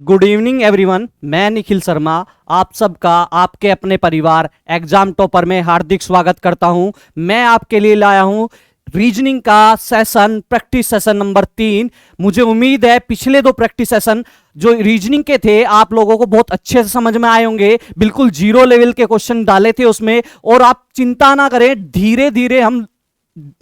Good evening everyone. मैं निखिल शर्मा आप सबका आपके अपने परिवार एग्जाम टॉपर में हार्दिक स्वागत करता हूं। मैं आपके लिए लाया हूं रीजनिंग का सेशन, प्रैक्टिस सेशन नंबर 3। मुझे उम्मीद है पिछले 2 प्रैक्टिस सेशन जो रीजनिंग के थे आप लोगों को बहुत अच्छे से समझ में आए होंगे। बिल्कुल जीरो लेवल के क्वेश्चन डाले थे उसमें, और आप चिंता ना करें, धीरे धीरे हम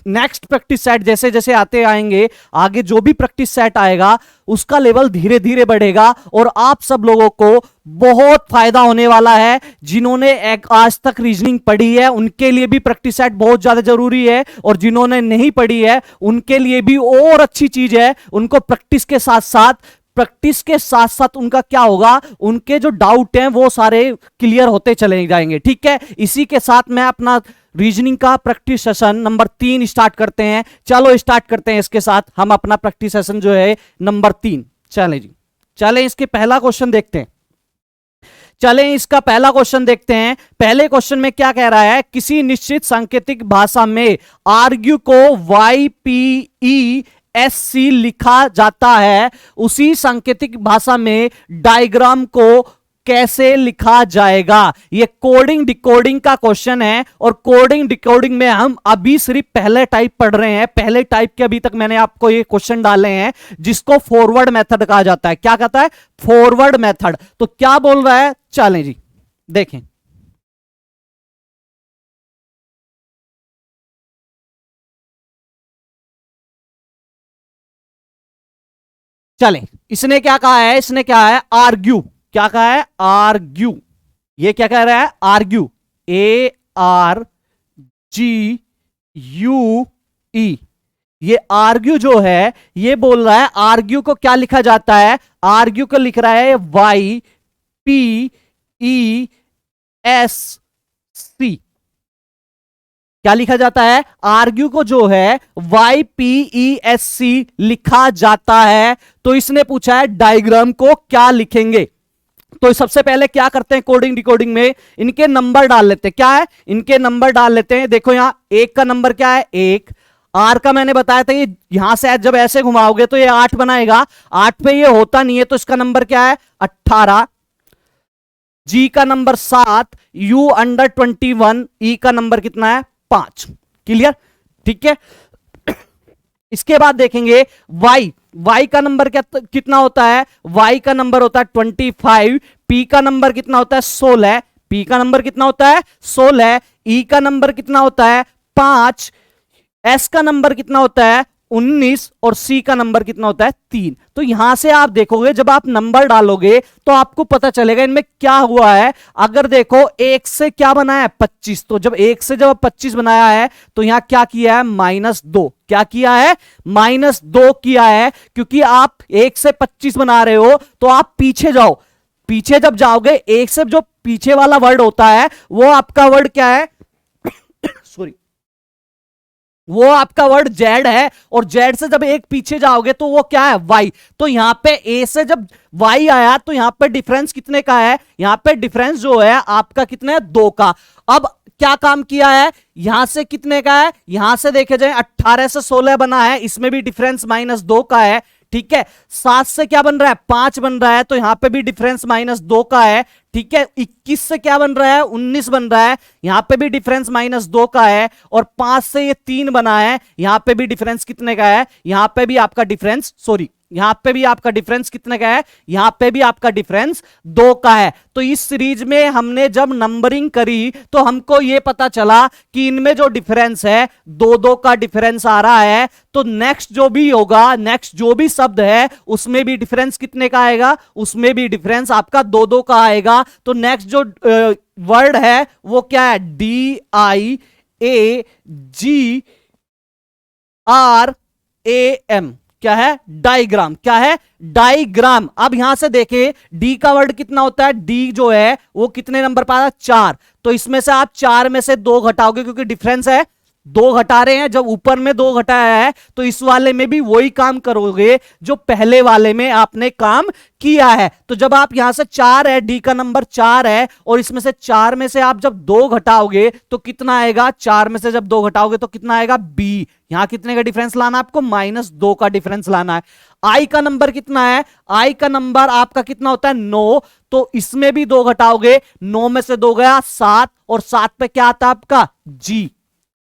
नेक्स्ट प्रैक्टिस सेट जैसे जैसे आते आएंगे, आगे जो भी प्रैक्टिस सेट आएगा उसका लेवल धीरे धीरे बढ़ेगा और आप सब लोगों को बहुत फायदा होने वाला है। जिन्होंने आज तक रीजनिंग पढ़ी है उनके लिए भी प्रैक्टिस सेट बहुत ज्यादा जरूरी है, और जिन्होंने नहीं पढ़ी है उनके लिए भी और अच्छी चीज है। उनको प्रैक्टिस के साथ साथ उनका क्या होगा, उनके जो डाउट हैं वो सारे क्लियर होते चले जाएंगे। ठीक है, इसी के साथ मैं अपना रीजनिंग का प्रैक्टिस सेशन नंबर 3 स्टार्ट करते हैं। चलो स्टार्ट करते हैं इसके साथ हम अपना प्रैक्टिस सेशन जो है नंबर 3। चलें जी, चलें इसके पहला क्वेश्चन देखते हैं। चलें इसका पहला क्वेश्चन देखते हैं। पहले क्वेश्चन में क्या कह रहा है, किसी निश्चित सांकेतिक भाषा में आर्ग्यू को YPESC लिखा जाता है, उसी सांकेतिक भाषा में डायग्राम को कैसे लिखा जाएगा। यह कोडिंग डिकोडिंग का क्वेश्चन है, और कोडिंग डिकोडिंग में हम अभी सिर्फ पहले टाइप पढ़ रहे हैं। पहले टाइप के अभी तक मैंने आपको ये क्वेश्चन डाले हैं जिसको फॉरवर्ड मेथड कहा जाता है। क्या कहता है? Forward method. तो क्या बोल रहा है, चलें जी देखें। चलें, इसने क्या कहा है, इसने क्या है, आर्ग्यू। क्या कहा है? आर्ग्यू। ये क्या कह रहा है? Argue, ARGUE। ये आर्ग्यू जो है ये बोल रहा है आर्ग्यू को क्या लिखा जाता है, आर्ग्यू को लिख रहा है YPESC। क्या लिखा जाता है? आर्ग्यू को जो है YPESC लिखा जाता है। तो इसने पूछा है डायग्राम को क्या लिखेंगे। तो सबसे पहले क्या करते हैं, कोडिंग डिकोडिंग में इनके नंबर डाल लेते हैं। क्या है? इनके नंबर डाल लेते हैं। देखो यहां 1 का नंबर क्या है, 1। आर का मैंने बताया था, ये यहां से जब ऐसे घुमाओगे तो ये 8 बनाएगा। 8 पे ये होता नहीं है तो इसका नंबर क्या है, 18। जी का नंबर 7, U अंडर 21, ई का नंबर कितना है, 5। क्लियर? ठीक है। इसके बाद देखेंगे y का नंबर कितना होता है, y का नंबर होता है 25। p का नंबर कितना होता है, 16। p का नंबर कितना होता है, 16। e का नंबर कितना होता है, 5। s का नंबर कितना होता है, 19। और c का नंबर कितना होता है, 3। तो यहां से आप देखोगे जब आप नंबर डालोगे तो आपको पता चलेगा इनमें क्या हुआ है। अगर देखो 1 से क्या बनाया है, 25। तो जब 1 से जब 25 बनाया है तो यहां क्या किया है, -2। क्या किया है, -2 किया है। क्योंकि आप 1 से 25 बना रहे हो तो आप पीछे जाओ। पीछे जब जाओगे 1 से जो पीछे वाला वर्ड होता है वो आपका वर्ड क्या है, सॉरी, वो आपका वर्ड जेड है। और जेड से जब 1 पीछे जाओगे तो वो क्या है, वाई। तो यहां पे ए से जब वाई आया तो यहां पे डिफरेंस कितने का है, यहां पे डिफरेंस जो है आपका कितने है, 2 का। अब क्या काम किया है, यहां से कितने का है, यहां से देखे जाए 18 से 16 बना है, इसमें भी डिफरेंस -2 का है। ठीक है। 7 से क्या बन रहा है, 5 बन रहा है, तो यहां पे भी डिफरेंस -2 का है। ठीक है। 21 से क्या बन रहा है, 19 बन रहा है, यहां पे भी डिफरेंस -2 का है। और 5 से ये 3 बना है, यहां पे भी डिफरेंस कितने का है, यहां पे भी आपका डिफरेंस, सॉरी, यहां पे भी आपका डिफरेंस कितने का है, यहां पे भी आपका डिफरेंस 2 का है। तो इस सीरीज में हमने जब नंबरिंग करी तो हमको यह पता चला कि इनमें जो डिफरेंस है 2-2 का डिफरेंस आ रहा है। तो नेक्स्ट जो भी होगा, नेक्स्ट जो भी शब्द है उसमें भी डिफरेंस कितने का आएगा, उसमें भी डिफरेंस आपका 2-2 का आएगा। तो नेक्स्ट जो वर्ड है वो क्या है, DIAGRAM। क्या है, डायग्राम। क्या है, डायग्राम। अब यहां से देखें डी का वर्ड कितना होता है, डी जो है वो कितने नंबर पर आता है, 4। तो इसमें से आप 4 में से 2 घटाओगे क्योंकि डिफरेंस है दो घटा रहे हैं, जब ऊपर में दो घटाया है तो इस वाले में भी वही काम करोगे जो पहले वाले में आपने काम किया है। तो जब आप यहां से 4 है, डी का नंबर 4 है, और इसमें से 4 में से आप जब 2 घटाओगे तो कितना आएगा, 4 में से जब 2 घटाओगे तो कितना आएगा, बी। यहां कितने का डिफरेंस लाना है आपको, -2 का डिफरेंस लाना है। आई का नंबर कितना है, आई का नंबर आपका कितना होता है, 9, तो इसमें भी 2 घटाओगे, 9 में से 2 गया 7, और 7 पे क्या आता है आपका, जी।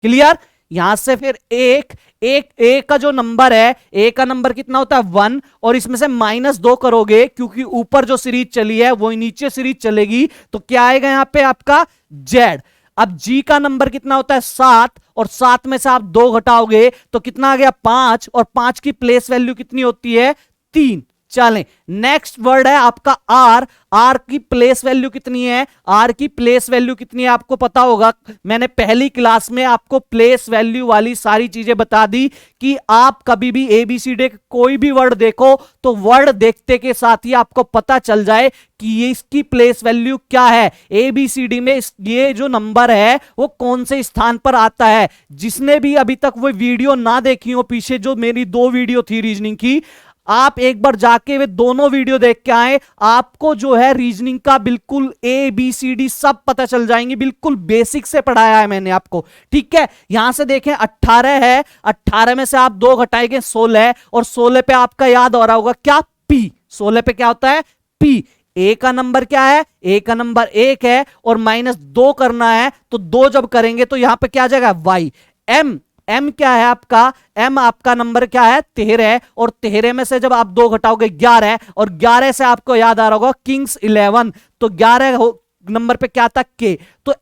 क्लियर। यहां से फिर एक ए का जो नंबर है, ए का नंबर कितना होता है 1, और इसमें से -2 करोगे क्योंकि ऊपर जो सीरीज चली है वो नीचे सीरीज चलेगी, तो क्या आएगा यहां पे आपका जेड। अब जी का नंबर कितना होता है 7, और 7 में से आप 2 घटाओगे तो कितना आ गया 5, और 5 की प्लेस वैल्यू कितनी होती है 3। चलें, नेक्स्ट वर्ड है आपका आर। आर की प्लेस वैल्यू कितनी है, आर की प्लेस वैल्यू कितनी है आपको पता होगा, मैंने पहली क्लास में आपको प्लेस वैल्यू वाली सारी चीजें बता दी कि आप कभी भी एबीसीडी कोई भी वर्ड देखो तो वर्ड देखते के साथ ही आपको पता चल जाए कि ये इसकी प्लेस वैल्यू क्या है, एबीसीडी में ये जो नंबर है वो कौन से स्थान पर आता है। जिसने भी अभी तक वो वीडियो ना देखी हो, पीछे जो मेरी 2 वीडियो थी रीजनिंग की, आप एक बार जाके वे दोनों वीडियो देख के आए, आपको जो है रीजनिंग का बिल्कुल ए बी सी डी सब पता चल जाएंगे, बिल्कुल बेसिक से पढ़ाया है मैंने आपको। ठीक है, यहां से देखें 18 है, 18 में से आप 2 घटाएंगे 16, और 16 पे आपका याद हो रहा होगा क्या, पी। 16 पे क्या होता है, पी। ए का नंबर क्या है, ए का नंबर 1 है, और -2 करना है, तो 2 जब करेंगे तो यहां पे क्या आ जाएगा, वाई। एम, एम क्या है आपका, एम आपका नंबर क्या है 13, और 13 में से जब आप 2 घटाओगे 11, और 11 से आपको याद आ रहा होगा किंग्स 11, तो 11 नंबर पे क्या था, के। तो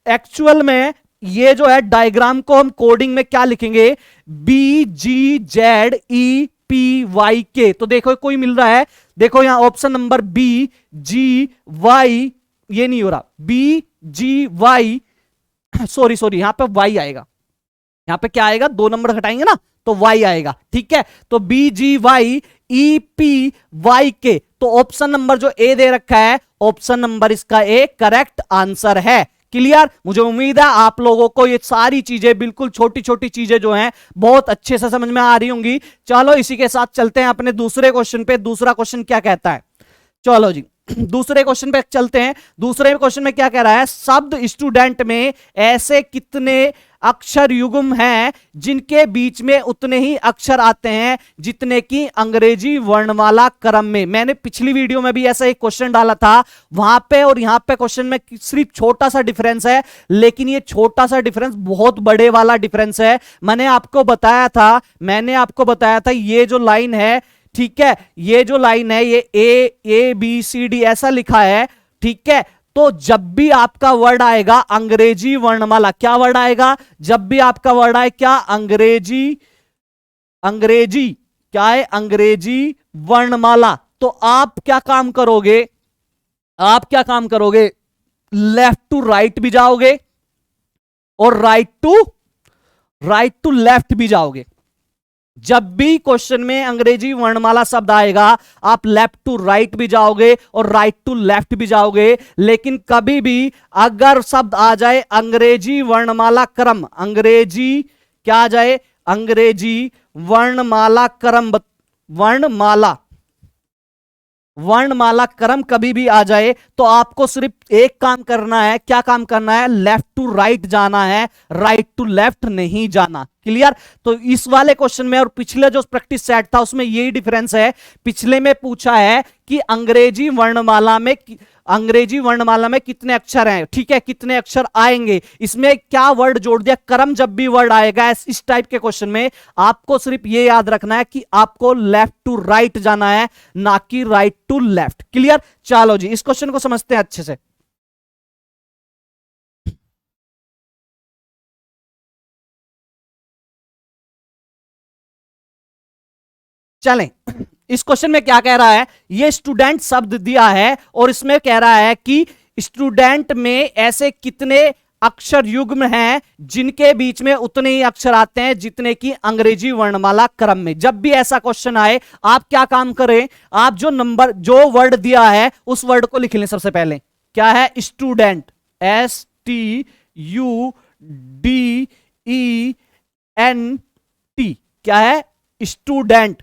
एक्चुअल में ये जो है डायग्राम को हम कोडिंग में क्या लिखेंगे, बी जी जेड ई पी वाई के। तो देखो कोई मिल रहा है, देखो यहां ऑप्शन नंबर बी जी वाई, ये नहीं हो रहा, बी जी वाई, सॉरी यहां पे वाई आएगा, यहां पे क्या आएगा, 2 नंबर घटाएंगे ना तो y आएगा। ठीक है, तो बी जी वाई ई पी वाई के, तो ऑप्शन नंबर जो ए दे रखा है, ऑप्शन नंबर इसका ए करेक्ट आंसर है। क्लियर। मुझे उम्मीद है आप लोगों को ये सारी चीजें, बिल्कुल छोटी छोटी चीजें जो हैं बहुत अच्छे से समझ में आ रही होंगी। चलो इसी के साथ चलते हैं अपने दूसरे क्वेश्चन पे। दूसरा क्वेश्चन क्या कहता है, चलो जी दूसरे क्वेश्चन पे चलते हैं। दूसरे क्वेश्चन में क्या कह रहा है, शब्द स्टूडेंट में ऐसे कितने अक्षर युग्म हैं जिनके बीच में उतने ही अक्षर आते हैं जितने की अंग्रेजी वर्णमाला क्रम में। मैंने पिछली वीडियो में भी ऐसा एक क्वेश्चन डाला था, वहां पे और यहां पे क्वेश्चन में सिर्फ छोटा सा डिफरेंस है, लेकिन ये छोटा सा डिफरेंस बहुत बड़े वाला डिफरेंस है। मैंने आपको बताया था ये जो लाइन है, ठीक है, ये जो लाइन है ये ए बी सी डी ऐसा लिखा है। ठीक है, तो जब भी आपका वर्ड आएगा अंग्रेजी वर्णमाला, क्या वर्ड आएगा, जब भी आपका वर्ड आए क्या, अंग्रेजी क्या है, अंग्रेजी वर्णमाला, तो आप क्या काम करोगे, लेफ्ट टू राइट भी जाओगे और राइट टू लेफ्ट भी जाओगे। जब भी क्वेश्चन में अंग्रेजी वर्णमाला शब्द आएगा आप लेफ्ट टू राइट भी जाओगे और राइट टू लेफ्ट भी जाओगे, लेकिन कभी भी अगर शब्द आ जाए अंग्रेजी वर्णमाला क्रम, अंग्रेजी क्या आ जाए, अंग्रेजी वर्णमाला क्रम, वर्णमाला क्रम कभी भी आ जाए तो आपको सिर्फ एक काम करना है, क्या काम करना है, लेफ्ट टू राइट जाना है, राइट टू लेफ्ट नहीं जाना। क्लियर। तो इस वाले क्वेश्चन में और पिछले जो प्रैक्टिस सेट था उसमें यही डिफरेंस है। पिछले में पूछा है कि अंग्रेजी वर्णमाला में कितने अक्षर हैं, ठीक है, कितने अक्षर आएंगे, इसमें क्या वर्ड जोड़ दिया, क्रम। जब भी वर्ड आएगा इस टाइप के क्वेश्चन में आपको सिर्फ ये याद रखना है कि आपको लेफ्ट टू राइट जाना है, ना कि राइट टू लेफ्ट। क्लियर। चलो जी इस क्वेश्चन को समझते हैं अच्छे से। चलें, इस क्वेश्चन में क्या कह रहा है, ये स्टूडेंट शब्द दिया है और इसमें कह रहा है कि स्टूडेंट में ऐसे कितने अक्षर युग्म हैं जिनके बीच में उतने ही अक्षर आते हैं जितने की अंग्रेजी वर्णमाला क्रम में। जब भी ऐसा क्वेश्चन आए आप क्या काम करें, आप जो वर्ड दिया है उस वर्ड को लिख लें। सबसे पहले क्या है, स्टूडेंट, STUDENT, STUDENT, क्या है? स्टूडेंट।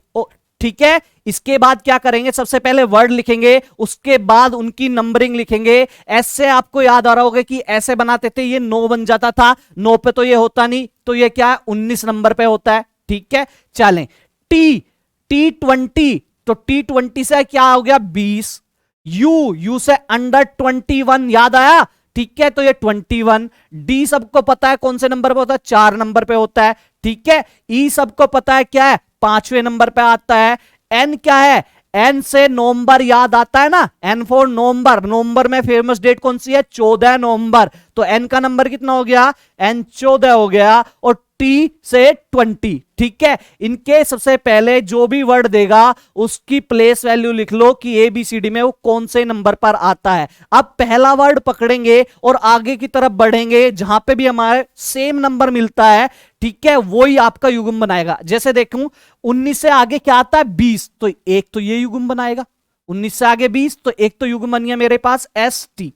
ठीक है, इसके बाद क्या करेंगे, सबसे पहले वर्ड लिखेंगे, उसके बाद उनकी नंबरिंग लिखेंगे। ऐसे आपको याद आ रहा होगा कि ऐसे बनाते थे, ये 9 बन जाता था, 9 पे तो ये होता नहीं, तो ये क्या है, 19 नंबर पे होता है। ठीक है, चलें। T20, तो T20 से क्या हो गया, 20। यू से अंडर 21, याद आया? ठीक है, तो ये 21। डी सबको पता है कौन से नंबर पे होता है, 4 नंबर पे होता है। ठीक है, ई सबको पता है क्या है, 5वें नंबर पे आता है। एन क्या है, एन से नवंबर याद आता है ना, एन फॉर नवंबर। नवंबर में फेमस डेट कौन सी है, 14 नवंबर। तो एन का नंबर कितना हो गया, एन 14 हो गया। और टी से 20। ठीक है, इनके सबसे पहले जो भी वर्ड देगा उसकी प्लेस वैल्यू लिख लो कि एबीसीडी में वो कौन से नंबर पर आता है। अब पहला वर्ड पकड़ेंगे और आगे की तरफ बढ़ेंगे, जहां पे भी हमारे सेम नंबर मिलता है, ठीक है, वही आपका युग्म बनाएगा। जैसे देखूं 19 से आगे क्या आता है, 20, तो एक तो ये युग्म बनाएगा। 19 से आगे 20, तो एक तो युग्म बन गया मेरे पास ST।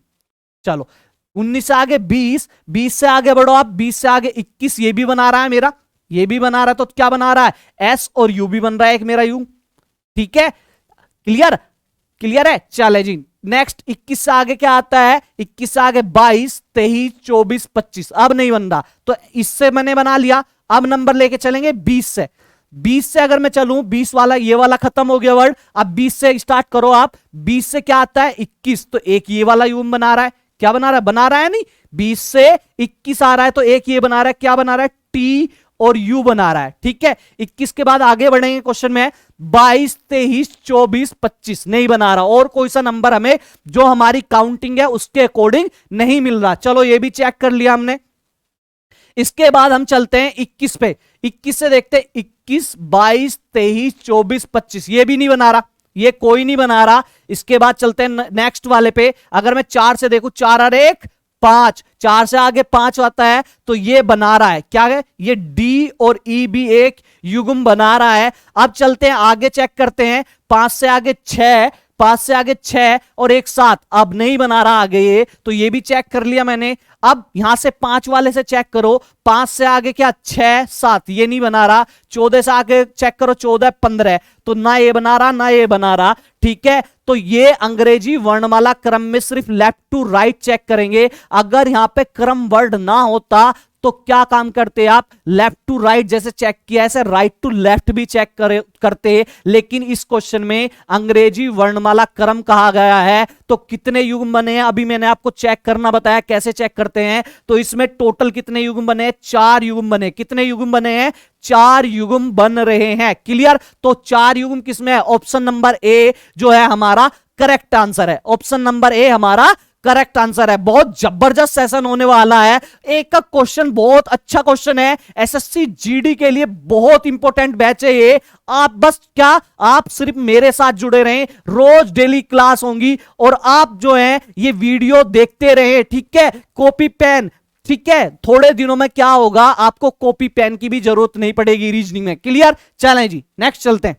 चलो 19 से आगे 20, 20 से आगे बढ़ो आप, 20 से आगे 21, ये भी बना रहा है मेरा, ये भी बना रहा है, तो क्या बना रहा है, S और U भी बन रहा है एक मेरा U। ठीक है, क्लियर? क्लियर है, चले जी नेक्स्ट। 21 से आगे क्या आता है, 21 से आगे 22, 23, 24, 25, अब नहीं बन रहा, तो इससे मैंने बना लिया। अब नंबर लेके चलेंगे 20 से। 20 से अगर मैं चलूं, 20 वाला ये वाला खत्म हो गया वर्ड, अब 20 से स्टार्ट करो आप। 20 से क्या आता है, 21, तो एक ये वाला यूम बना रहा है, क्या बना रहा है, बना रहा है नहीं, 20 से 21 आ रहा है, तो एक ये बना रहा है, क्या बना रहा है, टी और यू बना रहा है। ठीक है, 21 के बाद आगे बढ़ेंगे क्वेश्चन में, 22, 23, 24, 25 नहीं बना रहा, और कोई सा नंबर हमें जो हमारी काउंटिंग है उसके अकॉर्डिंग नहीं मिल रहा। चलो ये भी चेक कर लिया हमने। इसके बाद हम चलते हैं 21 पे। 21 से देखते हैं 21, 22, 23, 24, 25, ये भी नहीं बना रहा, ये कोई नहीं बना रहा। इसके बाद चलते हैं नेक्स्ट वाले पे। अगर मैं 4 से देखूं, 4 और 1 5, 4 से आगे 5 आता है, तो ये बना रहा है, क्या है, ये डी और ई भी एक युग्म बना रहा है। अब चलते हैं आगे, चेक करते हैं। 5 से आगे 6, 5 से आगे 6 और 1 7, अब नहीं बना रहा आगे ये, तो ये भी चेक कर लिया मैंने। अब यहां से 5 वाले से चेक करो, 5 से आगे क्या, 6 7, ये नहीं बना रहा। 14 से आगे चेक करो, 14 15, तो ना ये बना रहा ना ये बना रहा। ठीक है, तो ये अंग्रेजी वर्णमाला क्रम में सिर्फ लेफ्ट टू राइट चेक करेंगे। अगर यहां पे क्रम वर्ड ना होता तो क्या काम करते आप, लेफ्ट टू राइट जैसे चेक किया, ऐसे राइट टू लेफ्ट भी चेक करते। लेकिन इस क्वेश्चन में अंग्रेजी वर्णमाला क्रम कहा गया है, तो कितने युग्म बने हैं, अभी मैंने आपको चेक करना बताया कैसे चेक करते हैं। तो इसमें टोटल कितने युग्म बने हैं, 4 युग्म बने। कितने युग्म बने हैं, 4 युग्म बन रहे हैं। क्लियर? तो 4 युग्म किसमें है, ऑप्शन नंबर ए जो है हमारा करेक्ट आंसर है। ऑप्शन नंबर ए हमारा करेक्ट आंसर है। बहुत जबरदस्त सेशन होने वाला है। एक का क्वेश्चन बहुत अच्छा क्वेश्चन है, एसएससी जीडी के लिए बहुत इंपॉर्टेंट बैच है ये। आप बस क्या, आप सिर्फ मेरे साथ जुड़े रहें, रोज डेली क्लास होंगी और आप जो है ये वीडियो देखते रहे। ठीक है, कॉपी पेन, ठीक है, थोड़े दिनों में क्या होगा, आपको कॉपी पेन की भी जरूरत नहीं पड़ेगी रीजनिंग में। क्लियर? चलें जी नेक्स्ट चलते हैं।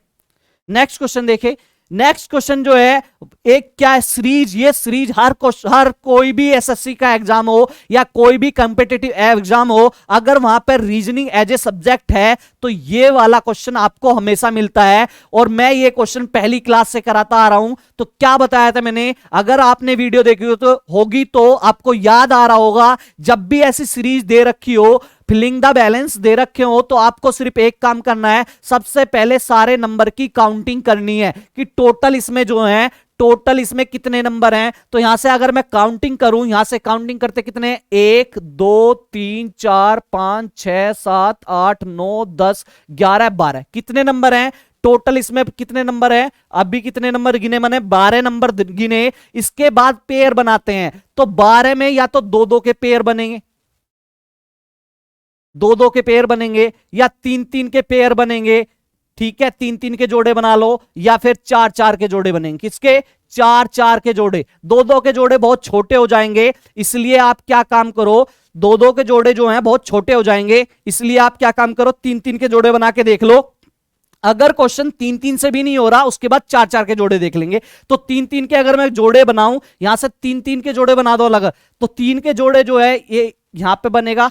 नेक्स्ट क्वेश्चन देखें। नेक्स्ट क्वेश्चन जो है एक क्या है, सीरीज। ये सीरीज हर कोई भी एसएससी का एग्जाम हो या कोई भी कॉम्पिटिटिव एग्जाम हो, अगर वहां पर रीजनिंग एज ए सब्जेक्ट है तो ये वाला क्वेश्चन आपको हमेशा मिलता है। और मैं ये क्वेश्चन पहली क्लास से कराता आ रहा हूं। तो क्या बताया था मैंने, अगर आपने वीडियो देखी होगी तो आपको याद आ रहा होगा, जब भी ऐसी सीरीज दे रखी हो, फिलिंग द बैलेंस दे रखे हो, तो आपको सिर्फ एक काम करना है, सबसे पहले सारे नंबर की काउंटिंग करनी है कि टोटल इसमें जो है, टोटल इसमें कितने नंबर हैं। तो यहां से अगर मैं काउंटिंग करूं, यहां से काउंटिंग करते कितने, 1 2 3 4 5 6 7 8 9 10 11 12, कितने नंबर हैं टोटल इसमें, कितने नंबर है, अभी कितने नंबर गिने मैंने, 12 नंबर गिने। इसके बाद पेयर बनाते हैं, तो 12 में या तो 2-2 के पेयर बनेंगे, 2-2 के पेयर बनेंगे, या 3-3 के पेयर बनेंगे। ठीक है, 3-3 के जोड़े बना लो, या फिर 4-4 के जोड़े बनेंगे। किसके, 4-4 के जोड़े। 2-2 के जोड़े बहुत छोटे हो जाएंगे, इसलिए आप क्या काम करो, 2-2 के जोड़े जो हैं बहुत छोटे हो जाएंगे, इसलिए आप क्या काम करो, 3-3 के जोड़े बना के देख लो। अगर क्वेश्चन 3-3 से भी नहीं हो रहा, उसके बाद 4-4 के जोड़े देख लेंगे। तो 3-3 के अगर मैं जोड़े बनाऊं, यहां से 3-3 के जोड़े बना दो अलग, तो 3 के जोड़े जो है ये यहां पे बनेगा,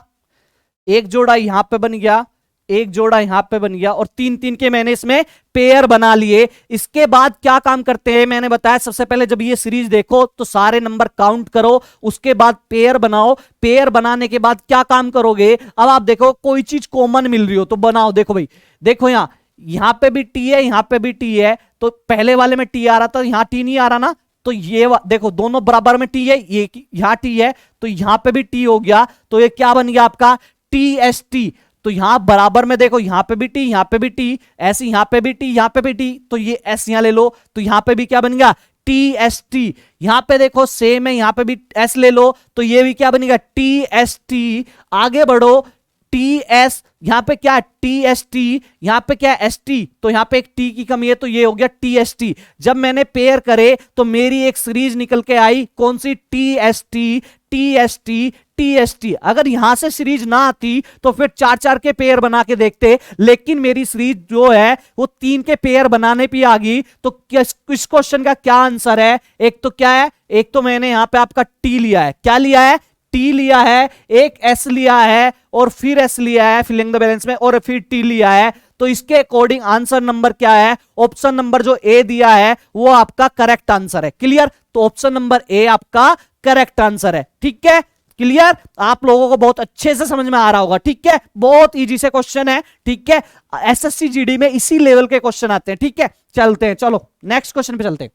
एक जोड़ा यहां पे बन गया, एक जोड़ा यहां पे बन गया, और तीन तीन के मैंने इसमें पेयर बना लिए। इसके बाद क्या काम करते हैं मैंने बताया, सबसे पहले जब ये सीरीज देखो तो सारे नंबर काउंट करो, उसके बाद पेयर बनाओ। पेयर बनाने के बाद क्या काम करोगे, अब आप देखो कोई चीज कॉमन मिल रही हो तो बनाओ। देखो भाई, देखो यहां पे भी टी है, यहां पे भी टी है, तो पहले वाले में टी आ रहा था, यहां टी नहीं आ रहा ना, तो ये देखो दोनों बराबर में टी है, ये यहां टी है तो यहां पे भी टी हो गया, तो ये क्या बन गया आपका टी एस टी। तो यहां बराबर में देखो, यहां पे भी टी, यहां पे भी टी, ऐसे यहां पे भी टी, यहां पे भी टी, तो ये एस यहां ले लो, तो यहां पे भी क्या बन गया टी एस टी। यहां पे देखो सेम है, यहां पे भी एस ले लो, तो ये भी क्या बनेगा टी एस टी। आगे बढ़ो, टी एस, यहां पे क्या टी एस टी, यहां पे क्या एस टी, तो यहां पे एक टी की कमी है, तो ये हो गया टी एस टी। जब मैंने पेयर करे तो मेरी एक सीरीज निकल के आई, कौन सी T S T, T S T, T S T. अगर यहां से सीरीज ना आती तो फिर चार चार के पेयर बना के देखते, लेकिन मेरी सीरीज जो है वो तीन के पेयर बनाने पे आ गई। तो इस क्वेश्चन का क्या आंसर है, एक तो क्या है, एक तो मैंने यहां पे आपका टी लिया है, क्या लिया है टी लिया है, एक एस लिया है, और फिर एस लिया है फिलिंग द बैलेंस में, और फिर टी लिया है। तो इसके अकॉर्डिंग आंसर नंबर क्या है, ऑप्शन नंबर जो ए दिया है वो आपका करेक्ट आंसर है। क्लियर, तो ऑप्शन नंबर ए आपका करेक्ट आंसर है। ठीक है, क्लियर, आप लोगों को बहुत अच्छे से समझ में आ रहा होगा। ठीक है, बहुत इजी से क्वेश्चन है। ठीक है, एसएससी जीडी में इसी लेवल के क्वेश्चन आते हैं। ठीक है, चलते हैं, चलो नेक्स्ट क्वेश्चन पे चलते हैं।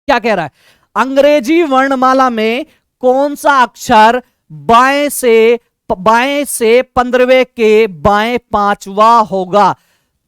क्या कह रहा है, अंग्रेजी वर्णमाला में कौन सा अक्षर बाएं से 15वें के बाएं पांचवा होगा।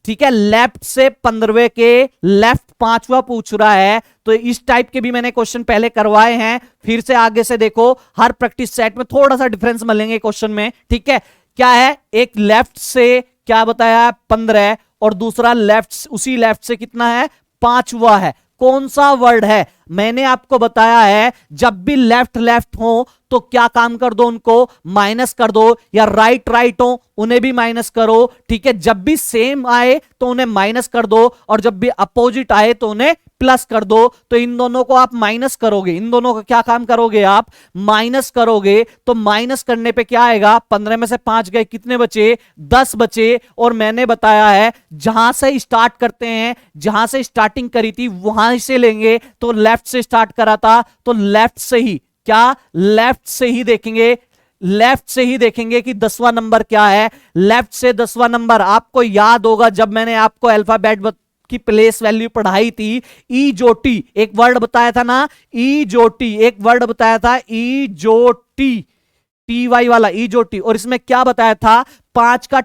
ठीक है, लेफ्ट से 15वें के लेफ्ट पांचवा पूछ रहा है। तो इस टाइप के भी मैंने क्वेश्चन पहले करवाए हैं, फिर से आगे से देखो, हर प्रैक्टिस सेट में थोड़ा सा डिफरेंस मिलेंगे क्वेश्चन में। ठीक है, क्या है, एक लेफ्ट से क्या बताया 15, और दूसरा लेफ्ट, उसी लेफ्ट से कितना है पांचवा है। कौन सा वर्ड है, मैंने आपको बताया है जब भी लेफ्ट लेफ्ट हो तो क्या काम कर दो, उनको माइनस कर दो, या राइट राइट हो उन्हें भी माइनस करो। ठीक है, जब भी सेम आए तो उन्हें माइनस कर दो, और जब भी अपोजिट आए तो उन्हें प्लस कर दो। तो इन दोनों को आप माइनस करोगे, इन दोनों का क्या काम करोगे आप माइनस करोगे, तो माइनस करने पे क्या आएगा, 15 में से 5 गए, कितने बचे 10 बचे। और मैंने बताया है जहां से स्टार्ट करते हैं, जहां से स्टार्टिंग करी थी वहां से लेंगे, तो लेफ्ट से स्टार्ट करा था तो लेफ्ट से ही, क्या लेफ्ट से ही देखेंगे, लेफ्ट से ही देखेंगे कि 10वां नंबर क्या है। लेफ्ट से 10वां नंबर आपको याद होगा, जब मैंने आपको अल्फाबेट की प्लेस वैल्यू पढ़ाई थी, ई जोटी एक वर्ड बताया था ना, ई जोटी एक वर्ड बताया था, ई जोटी, टी वाई वाला ई जोटी। और इसमें क्या बताया था, 5 का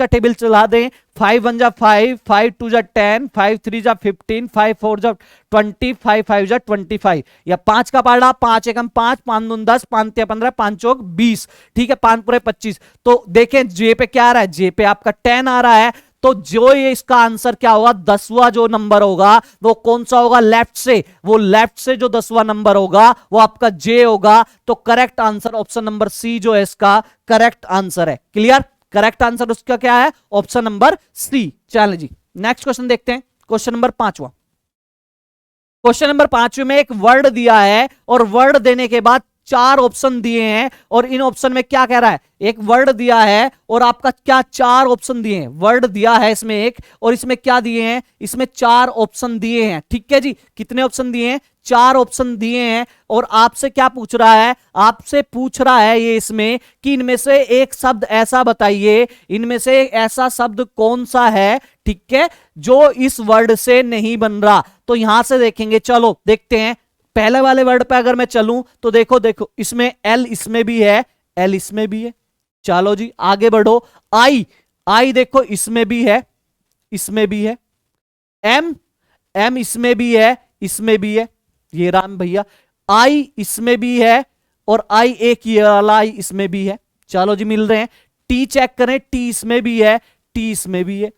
टेबल चला दें, 5 1 जा 5, 5 2 जा 10, 5 3 जा 15, 5 4 जा 20, 5 5 जा 25, या 5 का पार्ट 5 एकम 5, 5 दून 10, 5 3 15, 5 चौक 20। ठीक है, 5 पूरे 25। तो देखें जे पे क्या आ रहा है, जे पे आपका 10 आ रहा है। तो जो ये इसका आंसर क्या होगा, 10वां जो नंबर होगा वो कौन सा होगा, लेफ्ट से, वो लेफ्ट से जो 10वां नंबर होगा वो आपका जे होगा। तो correct answer option number C जो है इसका करेक्ट आंसर है। क्लियर, करेक्ट आंसर उसका क्या है, ऑप्शन नंबर सी। चलिए जी नेक्स्ट क्वेश्चन देखते हैं, क्वेश्चन नंबर 5वां। क्वेश्चन नंबर 5 में एक वर्ड दिया है, और वर्ड देने के बाद 4 ऑप्शन दिए हैं, और इन ऑप्शन में क्या कह रहा है, एक वर्ड दिया है और आपका क्या 4 ऑप्शन दिए हैं। वर्ड दिया है इसमें एक, और इसमें क्या दिए हैं, इसमें 4 ऑप्शन दिए हैं। ठीक है जी, कितने ऑप्शन दिए हैं, 4 ऑप्शन दिए हैं। और आपसे क्या पूछ रहा है, आपसे पूछ रहा है ये इसमें कि इनमें से एक शब्द ऐसा बताइए, इनमें से ऐसा शब्द कौन सा है, ठीक है, जो इस वर्ड से नहीं बन रहा। तो यहां से देखेंगे, चलो देखते हैं। पहले वाले वर्ड पे अगर मैं चलूं तो देखो देखो, इसमें एल इसमें भी है, एल इसमें भी है। चलो जी आगे बढ़ो, आई, आई देखो इसमें भी है, इसमें भी है। एम, एम इसमें भी है, इसमें भी है, ये राम भैया। आई इसमें भी है, और आई एक ये वाला आई इसमें भी है। चलो जी मिल रहे हैं। टी चेक करें, टी इसमें भी है, टी इसमें भी है।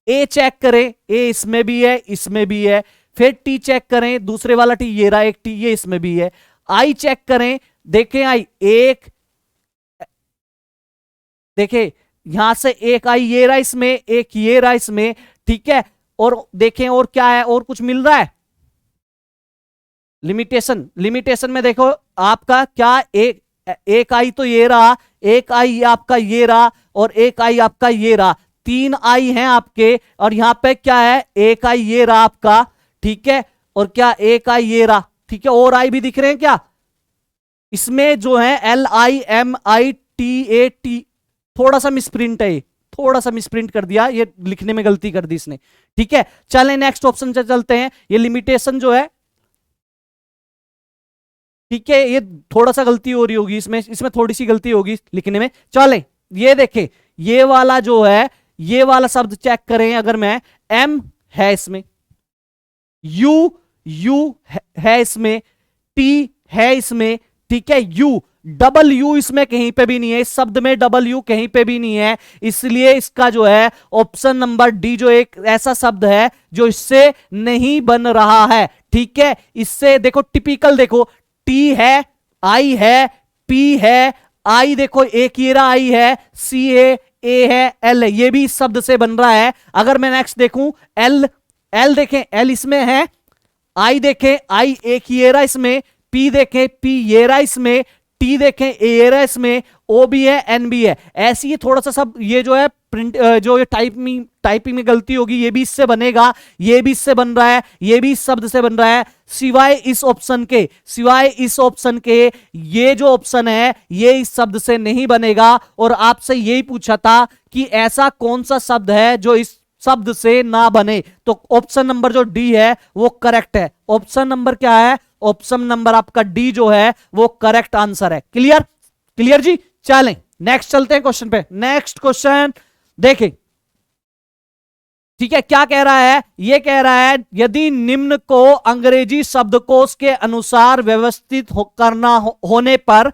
ए चेक करें, ए इसमें भी है, इसमें भी है। फिर टी चेक करें, दूसरे वाला टी ये रहा, एक टी ये इसमें भी है। आई चेक करें, देखें आई एक, देखें यहां से एक आई ये रहा इसमें, एक ये रहा इसमें। ठीक है, और देखें और क्या है, और कुछ मिल रहा है, लिमिटेशन, लिमिटेशन में देखो आपका क्या एक एक आई तो ये रहा, एक आई आपका ये रहा, और एक आई आपका ये रहा, 3 आई हैं आपके, और यहां पे क्या है, एक आई ये रहा आपका, ठीक है, और क्या एक आई ये रहा, ठीक है, और आई भी दिख रहे हैं क्या इसमें जो है, LIMITAT, थोड़ा सा मिसप्रिंट है, थोड़ा सा मिसप्रिंट कर दिया, ये लिखने में गलती कर दी इसने, ठीक है। चलें नेक्स्ट ऑप्शन से चलते हैं, ये लिमिटेशन जो है, ठीक है, ये थोड़ा सा गलती हो रही होगी इसमें, इसमें थोड़ी सी गलती होगी लिखने में। चलें ये देखें, ये वाला जो है, ये वाला शब्द चेक करें, अगर मैं M है इसमें, यू है इसमें, T है इसमें, ठीक है, डबल यू इसमें कहीं पे भी नहीं है, इस शब्द में डबल यू कहीं पे भी नहीं है, इसलिए इसका जो है ऑप्शन नंबर डी जो एक ऐसा शब्द है जो इससे नहीं बन रहा है, ठीक है। इससे देखो टिपिकल, देखो टी है, आई है, पी है, आई देखो एक ये रहा आई है, सी ए है, एल है, ये भी इस शब्द से बन रहा है। अगर मैं नेक्स्ट देखूं, एल देखें, एल इसमें है, आई देखें, आई एक ये रहा इसमें, पी देखें, पी ये रहा इसमें, टी देखें ए रहा इसमें, ओ भी है, एन भी है, ऐसी ही थोड़ा सा सब ये जो है प्रिंट जो ये टाइपिंग में गलती होगी, ये भी इससे बनेगा, ये भी इससे बन रहा है, ये भी इस शब्द से बन रहा है, सिवाय इस ऑप्शन के, सिवाय इस ऑप्शन के, ये जो ऑप्शन है ये इस शब्द से नहीं बनेगा। और आपसे यही पूछा था कि ऐसा कौन सा शब्द है जो इस शब्द से ना बने, तो ऑप्शन नंबर जो डी है वो करेक्ट है। ऑप्शन नंबर क्या है, ऑप्शन नंबर आपका डी जो है वो करेक्ट आंसर है। क्लियर, क्लियर जी। चलें नेक्स्ट चलते हैं क्वेश्चन पे। नेक्स्ट क्वेश्चन देखें, ठीक है, क्या कह रहा है, ये कह रहा है यदि निम्न को अंग्रेजी शब्दकोश के अनुसार व्यवस्थित होने पर,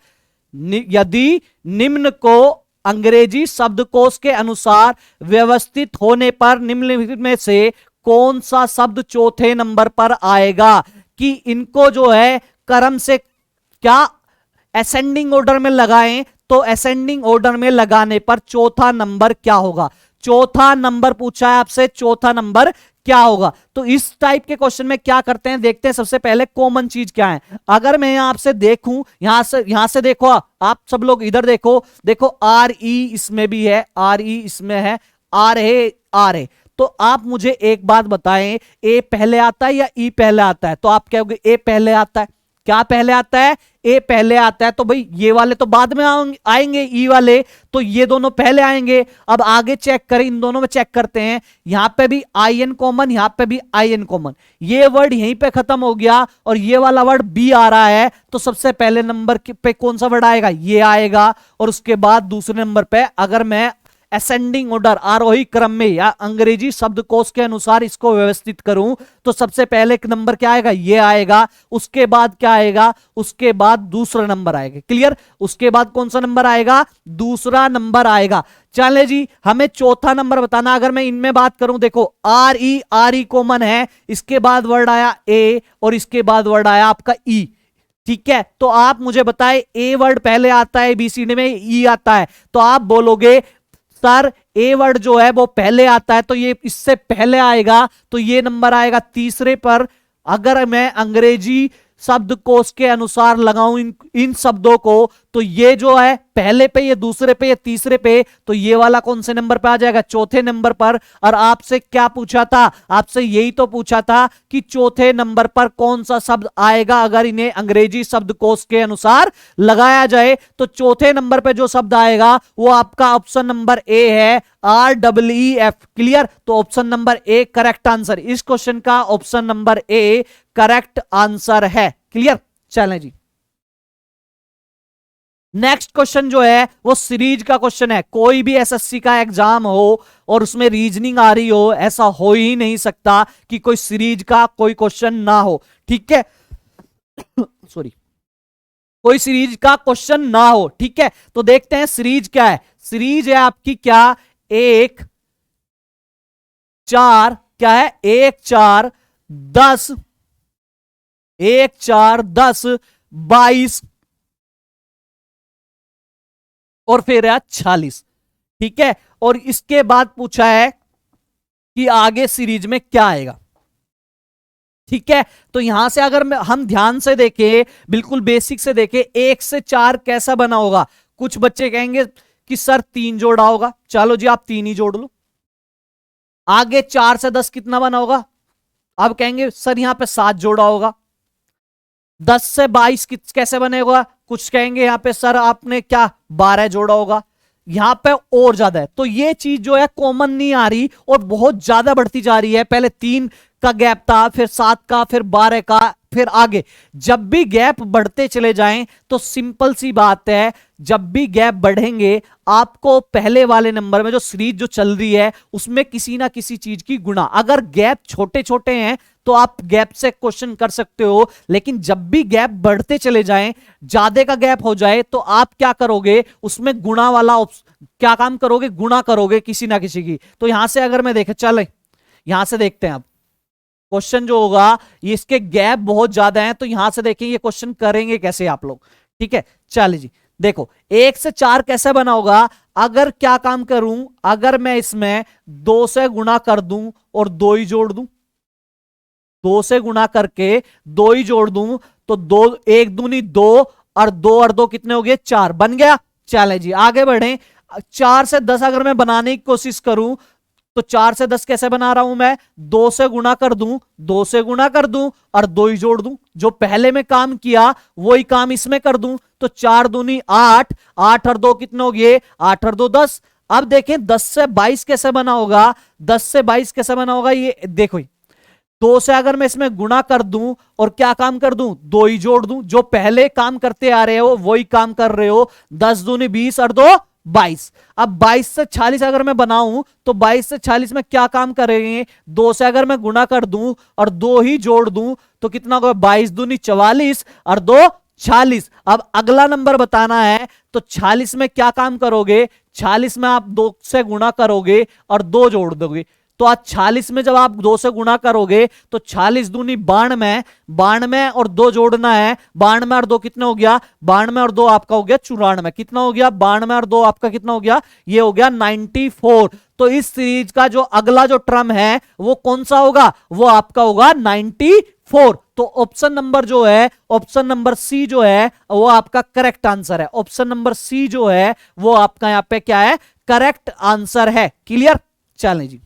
यदि निम्न को अंग्रेजी शब्दकोश के अनुसार व्यवस्थित होने पर निम्नलिखित में से कौन सा शब्द चौथे नंबर पर आएगा, कि इनको जो है क्रम से क्या असेंडिंग ऑर्डर में लगाएं, तो असेंडिंग ऑर्डर में लगाने पर चौथा नंबर क्या होगा। चौथा नंबर पूछा है आपसे, चौथा नंबर क्या होगा। तो इस टाइप के क्वेश्चन में क्या करते हैं, देखते हैं सबसे पहले कॉमन चीज क्या है। अगर मैं आपसे देखूं, यहां से देखो, आप सब लोग इधर देखो, देखो आर ई इसमें भी है, आर ई इसमें है, आर है, तो आप मुझे एक बात बताएं, ए पहले आता है या ई पहले आता है, तो आप कहोगे ए पहले आता है। क्या पहले आता है, ए पहले आता है, तो भाई ये वाले तो बाद में आएंगे, ई वाले तो ये दोनों पहले आएंगे। अब आगे चेक करें, इन दोनों में चेक करते हैं, यहां पे भी आई एन कॉमन, यहां पे भी आई एन कॉमन, ये वर्ड यहीं पे खत्म हो गया और ये वाला वर्ड बी आ रहा है, तो सबसे पहले नंबर पे कौन सा वर्ड आएगा, ये आएगा। और उसके बाद दूसरे नंबर पे अगर मैं असेंडिंग ऑर्डर, आरोही क्रम में या अंग्रेजी शब्दकोश के अनुसार इसको व्यवस्थित करूं, तो सबसे पहले नंबर क्या आएगा, ये आएगा। उसके बाद क्या आएगा, उसके बाद दूसरा नंबर आएगा। क्लियर, उसके बाद कौन सा नंबर आएगा, दूसरा नंबर आएगा। चले जी, हमें चौथा नंबर बताना। अगर मैं इनमें बात करूं, देखो आर ई कॉमन है, इसके बाद वर्ड आया ए और इसके बाद वर्ड आया आपका ई, ठीक है। तो आप मुझे बताएं, ए वर्ड पहले आता है बीसीडी में, ई आता है, तो आप बोलोगे सर ए वर्ड जो है वो पहले आता है, तो ये इससे पहले आएगा, तो ये नंबर आएगा तीसरे पर। अगर मैं अंग्रेजी शब्दकोश के अनुसार लगाऊं इन शब्दों को, तो ये जो है पहले पे, ये दूसरे पे, ये तीसरे पे, तो ये वाला कौन से नंबर पे आ जाएगा, चौथे नंबर पर। और आपसे क्या पूछा था, आपसे यही तो पूछा था कि चौथे नंबर पर कौन सा शब्द आएगा अगर इन्हें अंग्रेजी शब्दकोश के अनुसार लगाया जाए। तो चौथे नंबर पे जो शब्द आएगा वो आपका ऑप्शन नंबर ए है, REEF। क्लियर, तो option number A correct answer, इस क्वेश्चन का option number A correct answer है। क्लियर, चलें जी। नेक्स्ट क्वेश्चन जो है वो सीरीज का क्वेश्चन है। कोई भी एसएससी का एग्जाम हो और उसमें रीजनिंग आ रही हो, ऐसा हो ही नहीं सकता कि कोई सीरीज का कोई क्वेश्चन ना हो, ठीक है। सॉरी, कोई सीरीज का क्वेश्चन ना हो, ठीक है। तो देखते हैं सीरीज क्या है। सीरीज है आपकी क्या, 1 4, क्या है, 1 4 10, 1 4 10 22 और फिर है 46, ठीक है। और इसके बाद पूछा है कि आगे सीरीज में क्या आएगा, ठीक है, तो यहां से अगर हम ध्यान से देखें, बिल्कुल बेसिक से देखें, 1 से 4 कैसा बना होगा। कुछ बच्चे कहेंगे कि सर 3 जोड़ा होगा, चलो जी आप 3 ही जोड़ लो। आगे 4 से 10 कितना बना होगा, अब कहेंगे सर यहां पे 7 जोड़ा होगा। 10 से 22 कैसे बनेगा, कुछ कहेंगे यहां पे सर आपने क्या 12 जोड़ा होगा। यहां पे और ज्यादा है, तो ये चीज जो है कॉमन नहीं आ रही और बहुत ज्यादा बढ़ती जा रही है। पहले 3 का गैप था, फिर 7 का, फिर 12 का, फिर आगे। जब भी गैप बढ़ते चले जाएं तो सिंपल सी बात है, जब भी गैप बढ़ेंगे आपको पहले वाले नंबर में जो सीरीज जो चल रही है उसमें किसी ना किसी चीज की गुणा। अगर गैप छोटे छोटे हैं तो आप गैप से क्वेश्चन कर सकते हो, लेकिन जब भी गैप बढ़ते चले जाएं, ज्यादा का गैप हो जाए, तो आप क्या करोगे, उसमें गुणा वाला क्या काम करोगे, गुणा करोगे किसी ना किसी की। तो यहां से अगर मैं देखे, चले यहां से देखते हैं अब क्वेश्चन जो होगा, ये इसके गैप बहुत ज्यादा हैं, तो यहां से देखें ये क्वेश्चन करेंगे कैसे आप लोग। ठीक है, चलिए जी देखो 1 से 4 कैसे बना होगा। अगर क्या काम करूं, अगर मैं इसमें 2 से गुणा कर दूं और 2 ही जोड़ दूं, 2 से गुणा करके 2 ही जोड़ दूं, तो 2 1 दूनी 2 और 2 और 2 कितने हो गए, 4 बन गया। चले जी आगे बढ़े। 4 से 10 अगर मैं बनाने की कोशिश करूं, तो 4 से 10 कैसे बना रहा हूं मैं, 2 से गुणा कर दूं, 2 से गुणा कर दूं और 2 ही जोड़ दूं। जो पहले में काम किया वही काम इसमें कर दूं, तो 4 दूनी 8, 8 और 2 कितने हो गए, 8 और 2 10। अब देखें 10 से 22 कैसे बना होगा, 10 से 22 कैसे बना होगा, ये देखो 2 से अगर मैं इसमें गुणा कर दूं और क्या काम कर दूं, 2 ही जोड़ दूं। जो पहले काम करते आ रहे हो वही काम कर रहे हो। 10 दूनी 20 और 2 22। अब 22 से 46 अगर मैं बनाऊं, तो 22 से 46 में क्या काम करेंगे, 2 से अगर मैं गुणा कर दूं और 2 ही जोड़ दूं, तो कितना होगा, 22 दूनी 44 और 2 46। अब अगला नंबर बताना है, तो 46 में क्या काम करोगे, 46 में आप 2 से गुणा करोगे और 2 जोड़ दोगे। तो आज 46 में जब आप 2 से गुणा करोगे तो 46 दूनी 92, 92 और 2 जोड़ना है, 92 और 2 कितना हो गया, 92 और 2 आपका हो गया 94। कितना हो गया, 92 और 2 आपका कितना हो गया, ये हो गया 94। तो इस सीरीज का जो अगला जो टर्म है वो कौन सा होगा, वो आपका होगा 94। तो ऑप्शन नंबर जो है, ऑप्शन नंबर सी जो है वो आपका करेक्ट आंसर है। ऑप्शन नंबर सी जो है वो आपका यहां पे क्या है, करेक्ट आंसर है। क्लियर, चलें जी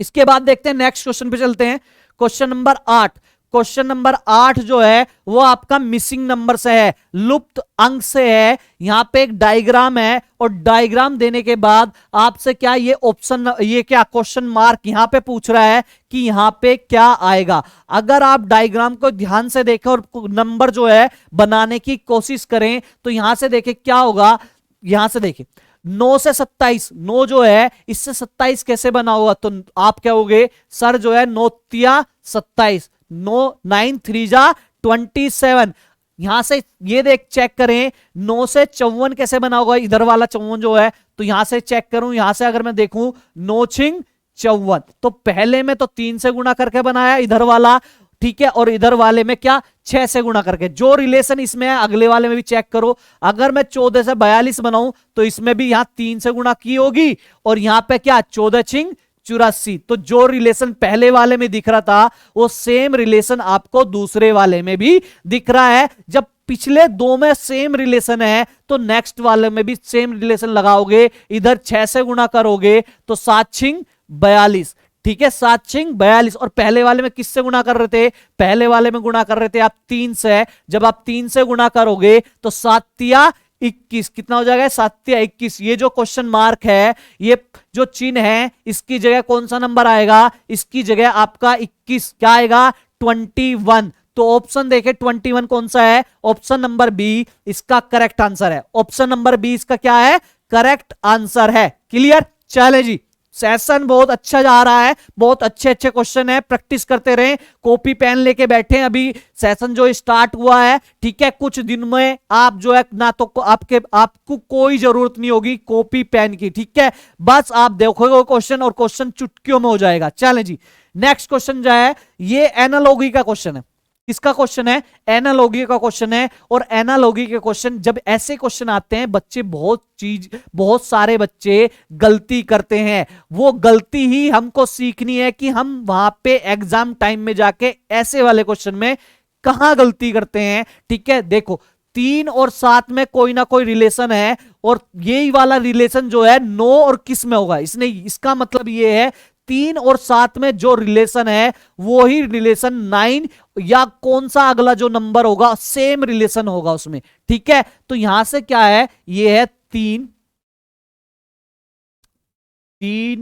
इसके बाद देखते हैं नेक्स्ट क्वेश्चन पे चलते हैं। Question number 8। क्वेश्चन नंबर 8 जो है वो आपका मिसिंग नंबर से है, लुप्त अंक से है। यहां पे एक डायग्राम है और डायग्राम देने के बाद आपसे क्या ये ऑप्शन, ये क्या क्वेश्चन मार्क यहां पे पूछ रहा है कि यहां पे क्या आएगा। अगर आप डायग्राम को ध्यान से देखें और नंबर जो है बनाने की कोशिश करें, तो यहां से देखें क्या होगा। यहां से देखें 9 से 27, 9 जो है इससे 27 कैसे बना होगा, तो आप क्या होगे, सर जो है 9 तिया 27, 9 3 जा 27। यहां से ये देख चेक करें 9 से 54 कैसे बना होगा, इधर वाला 54 जो है, तो यहां से चेक करूं, यहां से अगर मैं देखूं 9 छिंग 54, तो पहले में तो 3 से गुणा करके बनाया इधर वाला, ठीक है, और इधर वाले में क्या 6 से गुणा करके। जो रिलेशन इसमें है अगले वाले में भी चेक करो। अगर मैं 14 से 42 बनाऊं तो इसमें भी यहां 3 से गुणा की होगी और यहां पे क्या 14 छिंग 84। तो जो रिलेशन पहले वाले में दिख रहा था वो सेम रिलेशन आपको दूसरे वाले में भी दिख रहा है। जब पिछले दो में सेम रिलेशन है तो नेक्स्ट वाले में भी सेम रिलेशन लगाओगे। इधर 6 से गुणा करोगे तो 7 छिंग 42, ठीक है, 7 छिंग 42। और पहले वाले में किससे गुणा कर रहे थे, पहले वाले में गुणा कर रहे थे आप 3 से। जब आप 3 से गुणा करोगे तो 7 तिया 21, कितना हो जाएगा 7 तिया 21। ये जो क्वेश्चन मार्क है, ये जो चिन्ह है, इसकी जगह कौन सा नंबर आएगा, इसकी जगह आपका 21 क्या आएगा 21। तो ऑप्शन देखें 21 कौन सा है, ऑप्शन नंबर बी इसका करेक्ट आंसर है। ऑप्शन नंबर बी इसका क्या है, करेक्ट आंसर है। क्लियर, चले जी सेशन बहुत अच्छा जा रहा है, बहुत अच्छे अच्छे क्वेश्चन है, प्रैक्टिस करते रहें, कॉपी पेन लेके बैठे। अभी सेशन जो स्टार्ट हुआ है, ठीक है, कुछ दिन में आप जो है ना तो आपको कोई जरूरत नहीं होगी कॉपी पेन की, ठीक है, बस आप देखोगे क्वेश्चन और क्वेश्चन चुटकियों में हो जाएगा। चलें जी नेक्स्ट क्वेश्चन जो है ये एनालॉजी का क्वेश्चन है, किसका क्वेश्चन है? एनालॉगी का क्वेश्चन है। और एनालॉगी के क्वेश्चन जब ऐसे क्वेश्चन आते हैं, बच्चे बहुत सारे बच्चे गलती करते हैं। वो गलती ही हमको सीखनी है कि हम वहां पे एग्जाम टाइम में जाके ऐसे वाले क्वेश्चन में कहां गलती करते हैं। ठीक है, देखो 3 और 7 में कोई ना कोई रिलेशन है, और यही वाला रिलेशन जो है 9 और किस में होगा? इसका मतलब ये है 3 और 7 में जो रिलेशन है वो ही रिलेशन 9 या कौन सा अगला जो नंबर होगा सेम रिलेशन होगा उसमें। ठीक है, तो यहां से क्या है? ये है 3,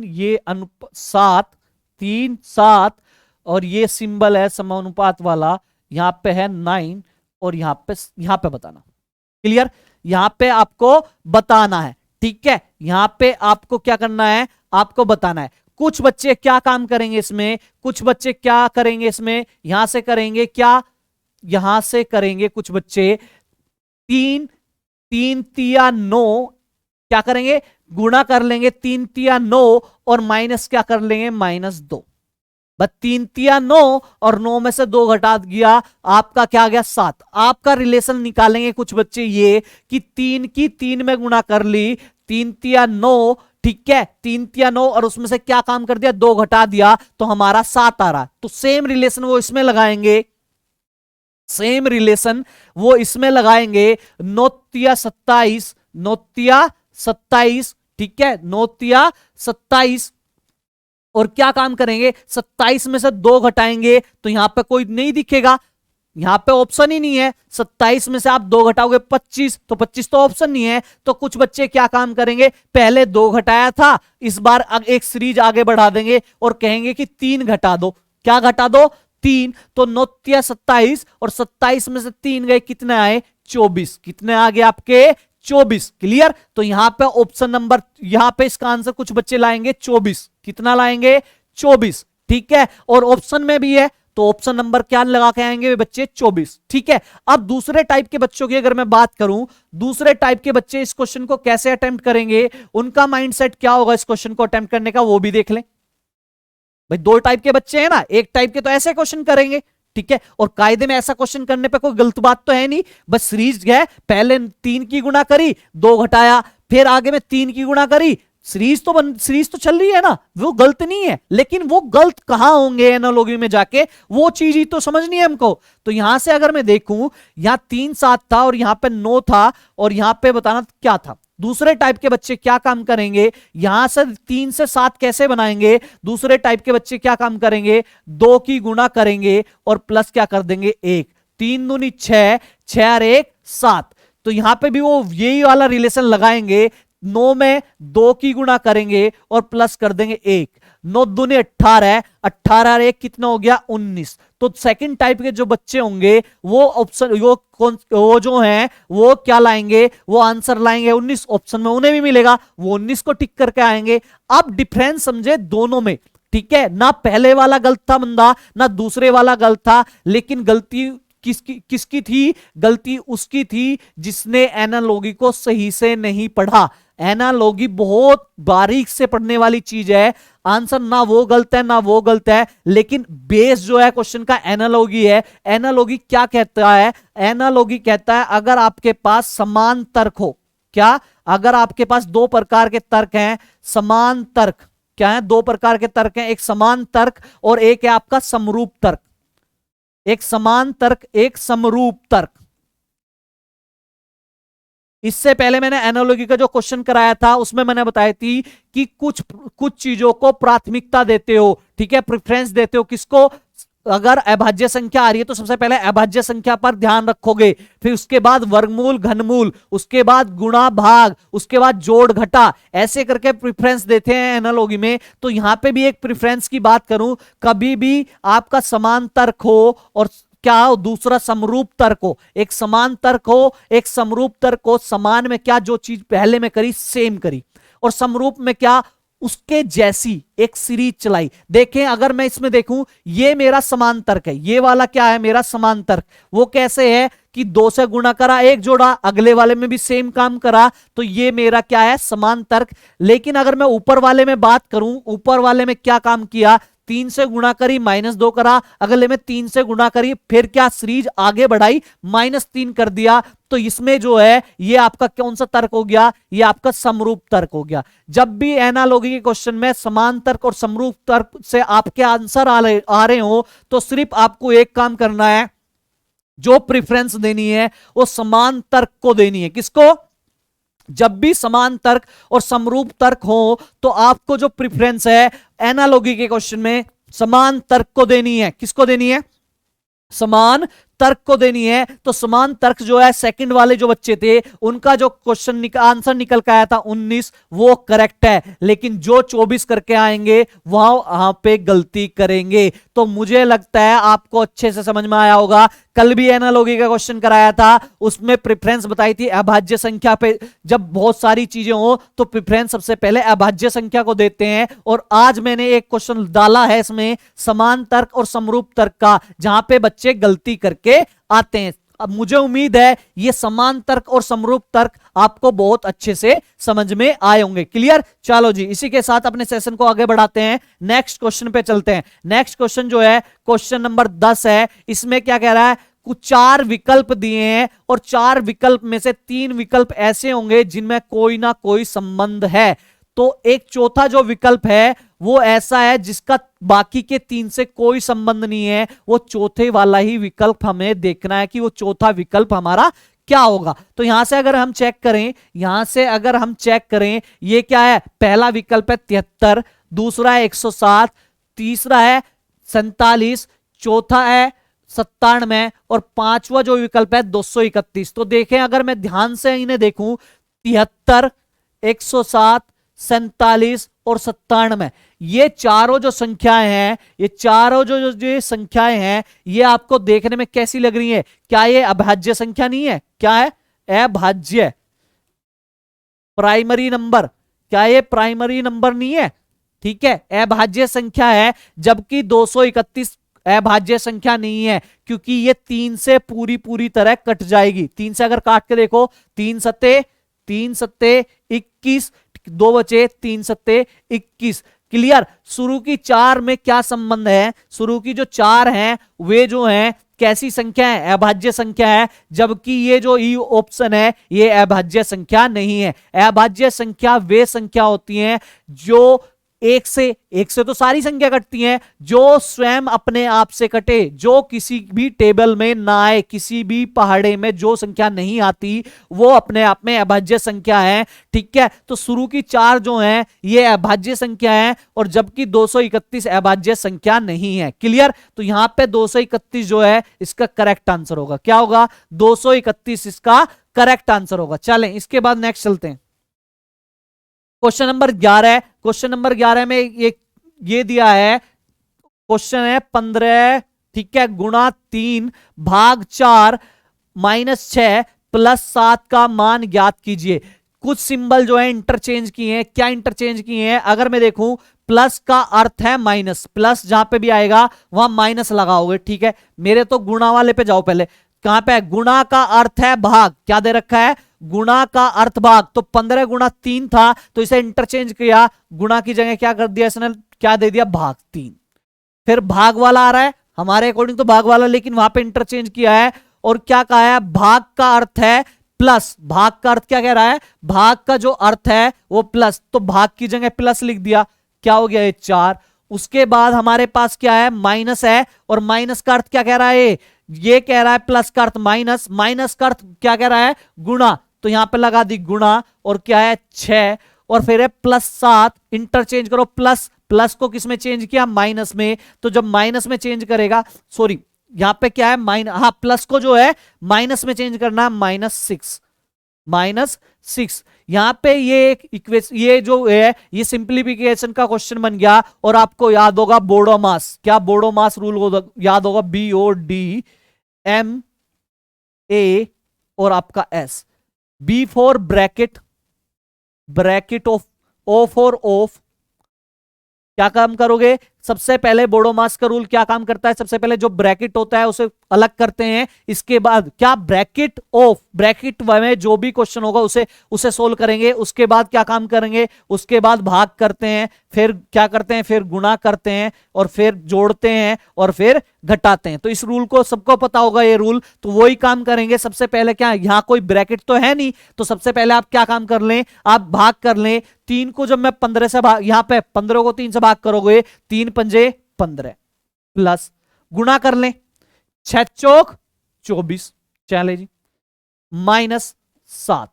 ये 7, 3 7, और ये सिंबल है समानुपात वाला, यहां पे है 9, और यहां पे बताना। क्लियर? यहां पे आपको बताना है। ठीक है, यहां पे आपको क्या करना है? आपको बताना है। कुछ बच्चे क्या काम करेंगे इसमें, कुछ बच्चे क्या करेंगे इसमें, यहां से करेंगे क्या? यहां से करेंगे कुछ बच्चे 3 3 तिया 9, क्या करेंगे? गुणा कर लेंगे 3 तिया 9, और माइनस क्या कर लेंगे? -2। बस 3 तिया 9, और 9 में से 2 घटा दिया, आपका क्या आ गया? 7। आपका रिलेशन निकालेंगे कुछ बच्चे ये कि 3 की 3 में गुणा कर ली, 3 तिया 9। ठीक है, 3 तिया 9, और उसमें से क्या काम कर दिया? 2 घटा दिया, तो हमारा 7 आ रहा। तो सेम रिलेशन वो इसमें लगाएंगे, सेम रिलेशन वो इसमें लगाएंगे। 9 तिया 27, 9 तिया 27। ठीक है, 9 तिया 27, और क्या काम करेंगे? 27 में से 2 घटाएंगे, तो यहां पे कोई नहीं दिखेगा, यहां पे ऑप्शन ही नहीं है। 27 में से आप 2 घटाओगे 25, तो 25 तो ऑप्शन नहीं है। तो कुछ बच्चे क्या काम करेंगे? पहले 2 घटाया था, इस बार एक सीरीज आगे बढ़ा देंगे और कहेंगे कि 3 घटा दो। क्या घटा दो? 3। तो 9 तिया 27, और 27 में से 3 गए, कितने आए? 24। कितने आ गए आपके? 24। क्लियर? तो यहां पे ऑप्शन नंबर, यहां पे इसका आंसर कुछ बच्चे लाएंगे 24। कितना लाएंगे? 24। ठीक है, और ऑप्शन में भी है, तो ऑप्शन नंबर क्या लगा के आएंगे बच्चे? 24। ठीक है, अब दूसरे टाइप के बच्चों की अगर मैं बात करूं, दूसरे टाइप के बच्चे इस क्वेश्चन को कैसे अटेम्प्ट करेंगे, उनका माइंडसेट क्या होगा इस क्वेश्चन को अटेम्प्ट करने का, वो भी देख लें। भाई 2 टाइप के बच्चे हैं ना, एक टाइप के तो ऐसे क्वेश्चन करेंगे। ठीक है, और कायदे में ऐसा क्वेश्चन करने पे कोई गलत बात तो है नहीं, बस सीरीज है, पहले 3 की गुणा करी, 2 घटाया, फिर आगे में 3 की गुणा करी, सीरीज तो चल रही है ना, वो गलत नहीं है। लेकिन वो गलत कहां होंगे एनालॉजी में जाके, वो चीज ही तो समझनी है हमको। तो यहां से अगर मैं देखूं, यहां 3 7 था, और यहां पे 9 था, और यहां पे बताना क्या था। दूसरे टाइप के बच्चे क्या काम करेंगे? यहां से 3 से 7 कैसे बनाएंगे? दूसरे टाइप के बच्चे क्या काम करेंगे? 2 की गुणा करेंगे, और प्लस क्या कर देंगे? 1। 3 दूनी 6, 6 और 1 7। तो यहां पे भी वो यही वाला रिलेशन लगाएंगे, 9 में 2 की गुणा करेंगे, और प्लस कर देंगे 1। 9 दूनी 18, 18 और 1 कितना हो गया? 19। तो सेकंड टाइप के जो बच्चे होंगे वो ऑप्शन, वो जो हैं वो क्या लाएंगे? वो आंसर लाएंगे 19। ऑप्शन में उन्हें भी मिलेगा, वो 19 को टिक करके आएंगे। अब डिफरेंस समझे दोनों में। ठीक है, ना पहले वाला गलत था बंदा, ना दूसरे वाला गलत था, लेकिन गलती किसकी थी? गलती उसकी थी जिसने एनालॉगी को सही से नहीं पढ़ा। एनालॉगी बहुत बारीक से पढ़ने वाली चीज है। आंसर ना वो गलत है ना वो गलत है, लेकिन बेस जो है क्वेश्चन का एनालॉगी है। एनालॉगी क्या कहता है? एनालॉगी कहता है अगर आपके पास समान तर्क हो, क्या? अगर आपके पास 2 प्रकार के तर्क हैं, समान तर्क, क्या है? 2 प्रकार के तर्क हैं, एक समान तर्क और एक है आपका समरूप तर्क। एक समान तर्क, एक समरूप तर्क। इससे पहले मैंने एनालॉजी का जो क्वेश्चन कराया था उसमें मैंने बताई थी कि कुछ चीजों को प्राथमिकता देते हो। ठीक है, प्रेफरेंस देते हो किसको? अगर अभाज्य संख्या आ रही है तो सबसे पहले अभाज्य संख्या पर ध्यान रखोगे, फिर उसके बाद वर्गमूल, घनमूल, उसके बाद गुणा भाग, उसके बाद जोड़ घटा, ऐसे करके प्रेफरेंस देते हैं एनालॉजी में। तो यहां पे भी एक प्रेफरेंस की बात करूं, कभी भी आपका समान तर्क हो और क्या हो, दूसरा समरूप तर्क हो। एक समान तर्क हो, एक समरूप तर्क हो। समान में क्या, जो चीज पहले में करी सेम करी, और समरूप में क्या, उसके जैसी एक सीरीज चलाई। देखें, अगर मैं इसमें देखूं, ये मेरा समान तर्क है, ये वाला क्या है? मेरा समान तर्क। वो कैसे है कि 2 से गुणा करा, 1 जोड़ा, अगले वाले में भी सेम काम करा, तो ये मेरा क्या है? समान तर्क। लेकिन अगर मैं ऊपर वाले में बात करूं, ऊपर वाले में क्या काम किया? 3 से गुणा करी -2 करा, अगले में 3 से गुणा करी, फिर क्या सीरीज आगे बढ़ाई -3 कर दिया। तो इसमें जो है ये आपका कौन सा तर्क हो गया, ये आपका समरूप तर्क हो गया। जब भी एनालॉजी के क्वेश्चन में समान तर्क और समरूप तर्क से आपके आंसर आ रहे हो तो सिर्फ आपको एक काम करना है, जो प्रेफरेंस देनी है वो समान तर्क को देनी है। किसको? जब भी समान तर्क और समरूप तर्क हो तो आपको जो प्रेफरेंस है एनालॉजी के क्वेश्चन में समान तर्क को देनी है। किसको देनी है? समान तर्क को देनी है। तो समान तर्क जो है सेकंड वाले जो बच्चे थे उनका जो क्वेश्चन आंसर निकल के आया था 19, वो करेक्ट है, लेकिन जो 24 करके आएंगे वहां पे गलती करेंगे। तो मुझे लगता है आपको अच्छे से समझ में आया होगा। कल भी एनालॉजी का क्वेश्चन कराया था, उसमें प्रेफरेंस बताई थी अभाज्य संख्या पे। जब बहुत सारी चीजें हो तो प्रेफरेंस सबसे पहले अभाज्य संख्या को देते हैं। और आज मैंने एक क्वेश्चन डाला है इसमें समान तर्क और समरूप तर्क का, जहां पे बच्चे गलती करके आते हैं। अब मुझे उम्मीद है ये समान तर्क और समरूप तर्क आपको बहुत अच्छे से समझ में आए होंगे। क्लियर? चलो जी, इसी के साथ अपने सेशन को आगे बढ़ाते हैं, नेक्स्ट क्वेश्चन पे चलते हैं। नेक्स्ट क्वेश्चन जो है क्वेश्चन नंबर 10 है। इसमें क्या कह रहा है? कुछ 4 विकल्प दिए हैं और 4 विकल्प में से 3 विकल्प ऐसे होंगे जिनमें कोई ना कोई संबंध है। तो एक चौथा जो विकल्प है वो ऐसा है जिसका बाकी के 3 से कोई संबंध नहीं है। वो चौथे वाला ही विकल्प हमें देखना है कि वो चौथा विकल्प हमारा क्या होगा। तो यहां से अगर हम चेक करें, ये क्या है? पहला विकल्प है 73, दूसरा है 107, तीसरा है 47, चौथा है 97 और पांचवा जो विकल्प है 231। तो देखें, अगर मैं ध्यान से इन्हें देखूं, 73, 107, 47 और 97, ये चारों जो संख्याएं हैं, ये चारों जो संख्याएं हैं, ये आपको देखने में कैसी लग रही है? क्या ये अभाज्य संख्या नहीं है? क्या है? अभाज्य प्राइमरी नंबर। क्या ये प्राइमरी नंबर नहीं है? ठीक है, अभाज्य संख्या है। जबकि 231 अभाज्य संख्या नहीं है, क्योंकि ये 3 से पूरी तरह कट जाएगी। 3 से अगर काट के देखो, 3 सत्ते 21, 2 बचे, 3 सत्ते 21। क्लियर? शुरू की 4 में क्या संबंध है? शुरू की जो 4 हैं वे जो हैं कैसी संख्या है? अभाज्य संख्या है। जबकि ये जो ई ऑप्शन है ये अभाज्य संख्या नहीं है। अभाज्य संख्या वे संख्या होती हैं जो एक से तो सारी संख्या कटती हैं, जो स्वयं अपने आप से कटे, जो किसी भी टेबल में ना आए, किसी भी पहाड़े में जो संख्या नहीं आती वो अपने आप में अभाज्य संख्या है। ठीक है, तो शुरू की 4 जो हैं ये अभाज्य संख्या है और जबकि 231 अभाज्य संख्या नहीं है। क्लियर? तो यहां पे 231 जो है इसका करेक्ट आंसर होगा। क्या होगा? 231 इसका करेक्ट आंसर होगा। चलें इसके बाद नेक्स्ट चलते हैं। Question number 11। क्वेश्चन नंबर 11 में ये दिया है, क्वेश्चन है 15, ठीक है, गुणा 3 भाग 4 -6 प्लस 7 का मान ज्ञात कीजिए। कुछ सिंबल जो है इंटरचेंज किए हैं। क्या इंटरचेंज किए हैं? अगर मैं देखूं, प्लस का अर्थ है माइनस, प्लस जहां पे भी आएगा वहां माइनस लगाओगे। ठीक है, मेरे तो गुणा वाले पे जाओ पहले। कहां पे? गुणा का अर्थ है भाग। क्या दे रखा है? गुणा का अर्थ भाग। तो 15 गुणा 3 था, तो इसे इंटरचेंज किया, गुणा की जगह क्या कर दिया इसने? क्या दे दिया? भाग 3। फिर भाग वाला आ रहा है हमारे अकॉर्डिंग तो भाग वाला, लेकिन वहां पे इंटरचेंज किया है और क्या कहा है? भाग का अर्थ है प्लस। भाग का अर्थ क्या कह रहा है? भाग का जो अर्थ है वो प्लस, तो भाग की जगह प्लस लिख दिया। क्या हो गया? ये 4। उसके बाद हमारे पास क्या है? माइनस है, और माइनस का अर्थ क्या कह रहा है? ये कह रहा है प्लस का अर्थ माइनस, माइनस का अर्थ क्या कह रहा है? गुणा। तो यहां पे लगा दी गुणा, और क्या है? 6, और फिर है +7। इंटरचेंज करो, प्लस को किस में चेंज किया? माइनस में। तो जब माइनस में चेंज करेगा, सॉरी यहां पे क्या है? प्लस को जो है माइनस में चेंज करना है, -6। यहां पे ये एक इक्वेशन, ये जो है ये सिंप्लीफिकेशन का क्वेश्चन बन गया। और आपको याद होगा बोडोमास। क्या बोडोमास रूल याद होगा? BODMA और आपका S। B for bracket of, O for of. क्या काम करोगे? सबसे पहले बोडोमास का रूल क्या काम करता है, सबसे पहले जो ब्रैकेट होता है उसे अलग करते हैं, इसके बाद क्या ब्रैकेट ऑफ, ब्रैकेट में जो भी क्वेश्चन होगा उसे सोल्व करेंगे, उसके बाद क्या काम करेंगे, उसके बाद भाग करते हैं, फिर क्या करते हैं, फिर गुणा करते हैं और फिर जोड़ते हैं और फिर घटाते हैं। तो इस रूल को सबको पता होगा ये रूल, तो वही काम करेंगे। सबसे पहले क्या, यहां कोई ब्रैकेट तो है नहीं, तो सबसे पहले आप क्या काम कर लें, आप भाग कर लें। 3 को जब मैं 15 से भाग, यहां पे 15 को 3 से भाग करोगे, 3 पंजे 15 प्लस गुणा कर लें, 6 चौक 24, चले जी, माइनस 7।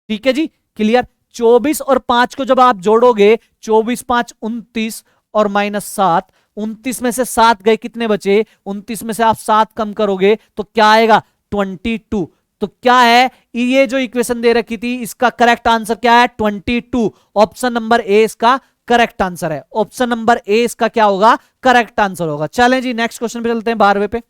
ठीक है जी, क्लियर। 24 और 5 को जब आप जोड़ोगे, 24 5 29 और माइनस 7, 29 में से 7 गए, कितने बचे, 29 में से आप 7 कम करोगे तो क्या आएगा, 22। तो क्या है, ये जो इक्वेशन दे रखी थी इसका करेक्ट आंसर क्या है, 22। ऑप्शन नंबर ए इसका करेक्ट आंसर है, ऑप्शन नंबर ए इसका क्या होगा, करेक्ट आंसर होगा। चलें जी नेक्स्ट क्वेश्चन पे चलते हैं, 12वें पे।